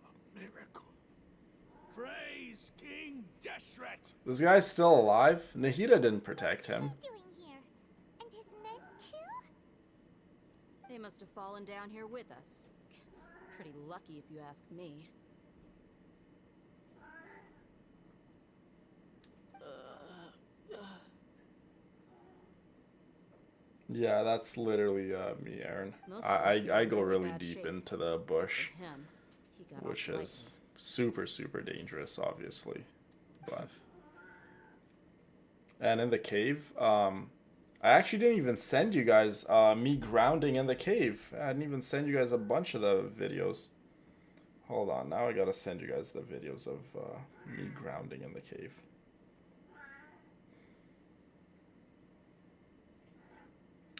a miracle. Praise King Deshret. This guy's still alive? Nahida didn't protect him. What's he doing here? And his men too? They must have fallen down here with us. Pretty lucky if you ask me. Yeah, that's literally me, Aaron. Most of us are I in go really bad deep shape, into the except bush, for him. He got off which lightly. is super, super dangerous, obviously. But and in the cave, I actually didn't even send you guys me grounding in the cave. I didn't even send you guys a bunch of the videos. Hold on, now I gotta send you guys the videos of me grounding in the cave.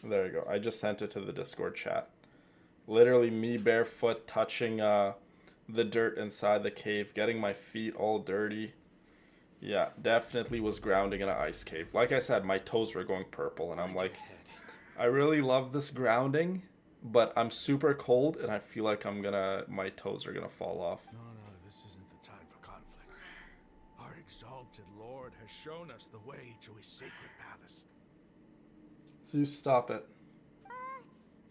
There you go. I just sent it to the Discord chat. Literally me barefoot touching the dirt inside the cave, getting my feet all dirty. Yeah, definitely was grounding in an ice cave. Like I said, my toes were going purple, and I'm like, I really love this grounding, but I'm super cold, and I feel like my toes are gonna fall off. No, this isn't the time for conflict. Our exalted Lord has shown us the way to his sacred palace. Zeus, stop it.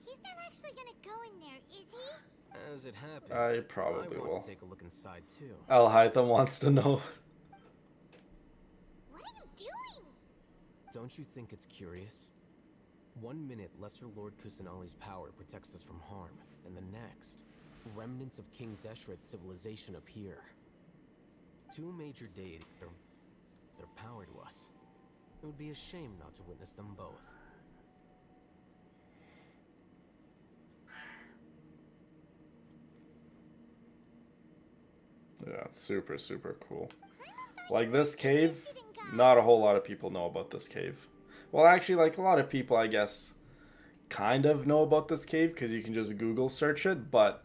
He's not actually gonna go in there, is he? As it happens, I probably want will. to take a look inside too. Al Haitham wants to know. What are you doing? Don't you think it's curious? 1 minute, Lesser Lord Kusanali's power protects us from harm, and the next, remnants of King Deshret's civilization appear. Two major deities are their power to us. It would be a shame not to witness them both. Yeah, it's super, super cool. Like this cave, not a whole lot of people know about this cave. Well, actually, like a lot of people, I guess, kind of know about this cave because you can just Google search it, but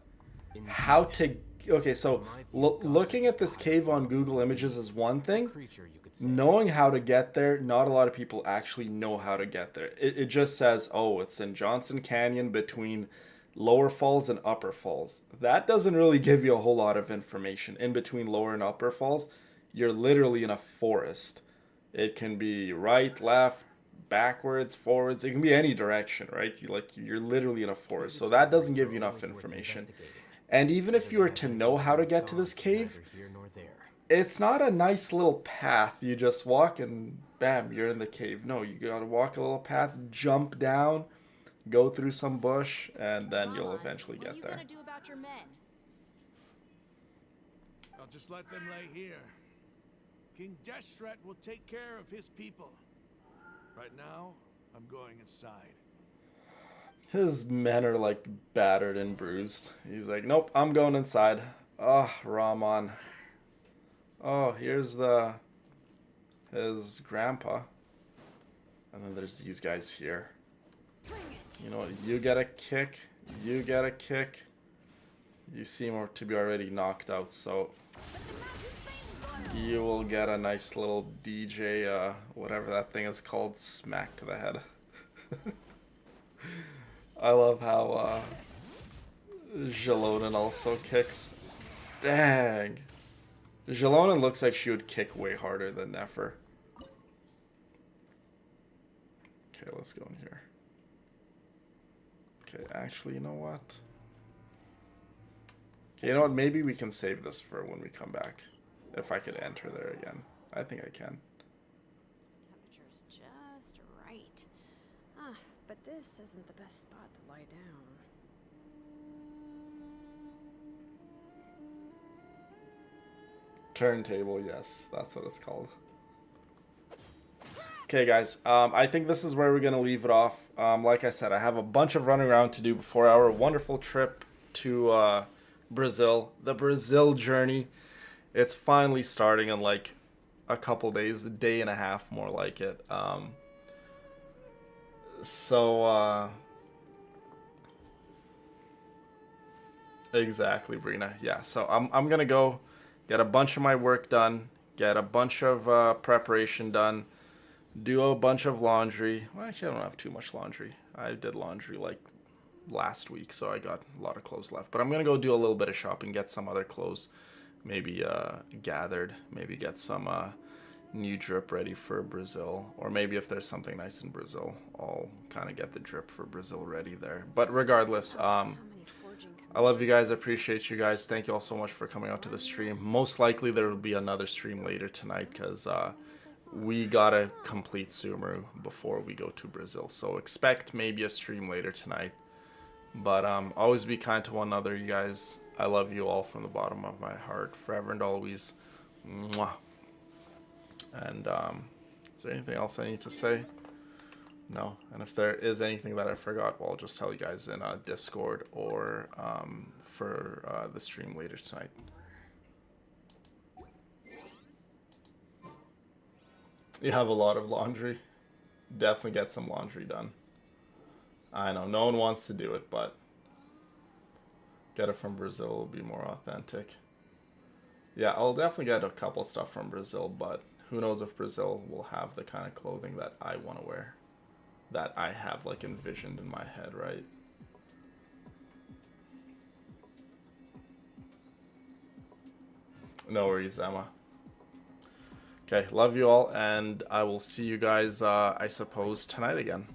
how to... Okay, so looking at this cave on Google Images is one thing. Knowing how to get there, not a lot of people actually know how to get there. It just says, oh, it's in Johnson Canyon between Lower Falls and Upper Falls. That doesn't really give you a whole lot of information. In between Lower and Upper Falls, you're literally in a forest. It can be right, left, backwards, forwards. It can be any direction, right? You're literally in a forest. So that doesn't give you enough information. And even if you were to know how to get to this cave, it's not a nice little path. You just walk and bam, you're in the cave. No, you gotta walk a little path, jump down, go through some bush, and then you'll eventually get there. What are you gonna do about your men? I'll just let them lay here. King Deshret will take care of his people. Right now, I'm going inside. His men are like battered and bruised. He's like, nope, I'm going inside. Oh, Rahman. Oh, here's his grandpa. And then there's these guys here. You know what? You get a kick. You get a kick. You seem to be already knocked out, so you will get a nice little DJ, whatever that thing is called, smack to the head. I love how Jalonen also kicks. Dang. Jalonen looks like she would kick way harder than Nefer. Okay, let's go in here. Okay, actually, you know what? Okay, you know what? Maybe we can save this for when we come back. If I could enter there again. I think I can. Temperature's just right. Ah, but this isn't the best spot to lie down. Turntable, yes, that's what it's called. Okay, guys, I think this is where we're going to leave it off. Like I said, I have a bunch of running around to do before our wonderful trip to Brazil. The Brazil journey. It's finally starting in like a couple days, a day and a half, more like it. Exactly, Brina. Yeah, so I'm going to go get a bunch of my work done, get a bunch of preparation done, do a bunch of laundry. Well, actually, I don't have too much laundry. I did laundry like last week, so I got a lot of clothes left. But I'm going to go do a little bit of shopping, get some other clothes maybe gathered, maybe get some new drip ready for Brazil. Or maybe if there's something nice in Brazil, I'll kind of get the drip for Brazil ready there. But regardless, I love you guys. I appreciate you guys. Thank you all so much for coming out to the stream. Most likely there will be another stream later tonight because we gotta complete Sumeru before we go to Brazil. So expect maybe a stream later tonight. But always be kind to one another, you guys. I love you all from the bottom of my heart, forever and always. Mwah. And is there anything else I need to say? No. And if there is anything that I forgot, well, I'll just tell you guys in Discord or for the stream later tonight. You have a lot of laundry. Definitely get some laundry done. I know, no one wants to do it, but get it from Brazil will be more authentic. Yeah, I'll definitely get a couple stuff from Brazil, but who knows if Brazil will have the kind of clothing that I want to wear. That I have like envisioned in my head, right? No worries, Emma. Okay, love you all, and I will see you guys, I suppose, tonight again.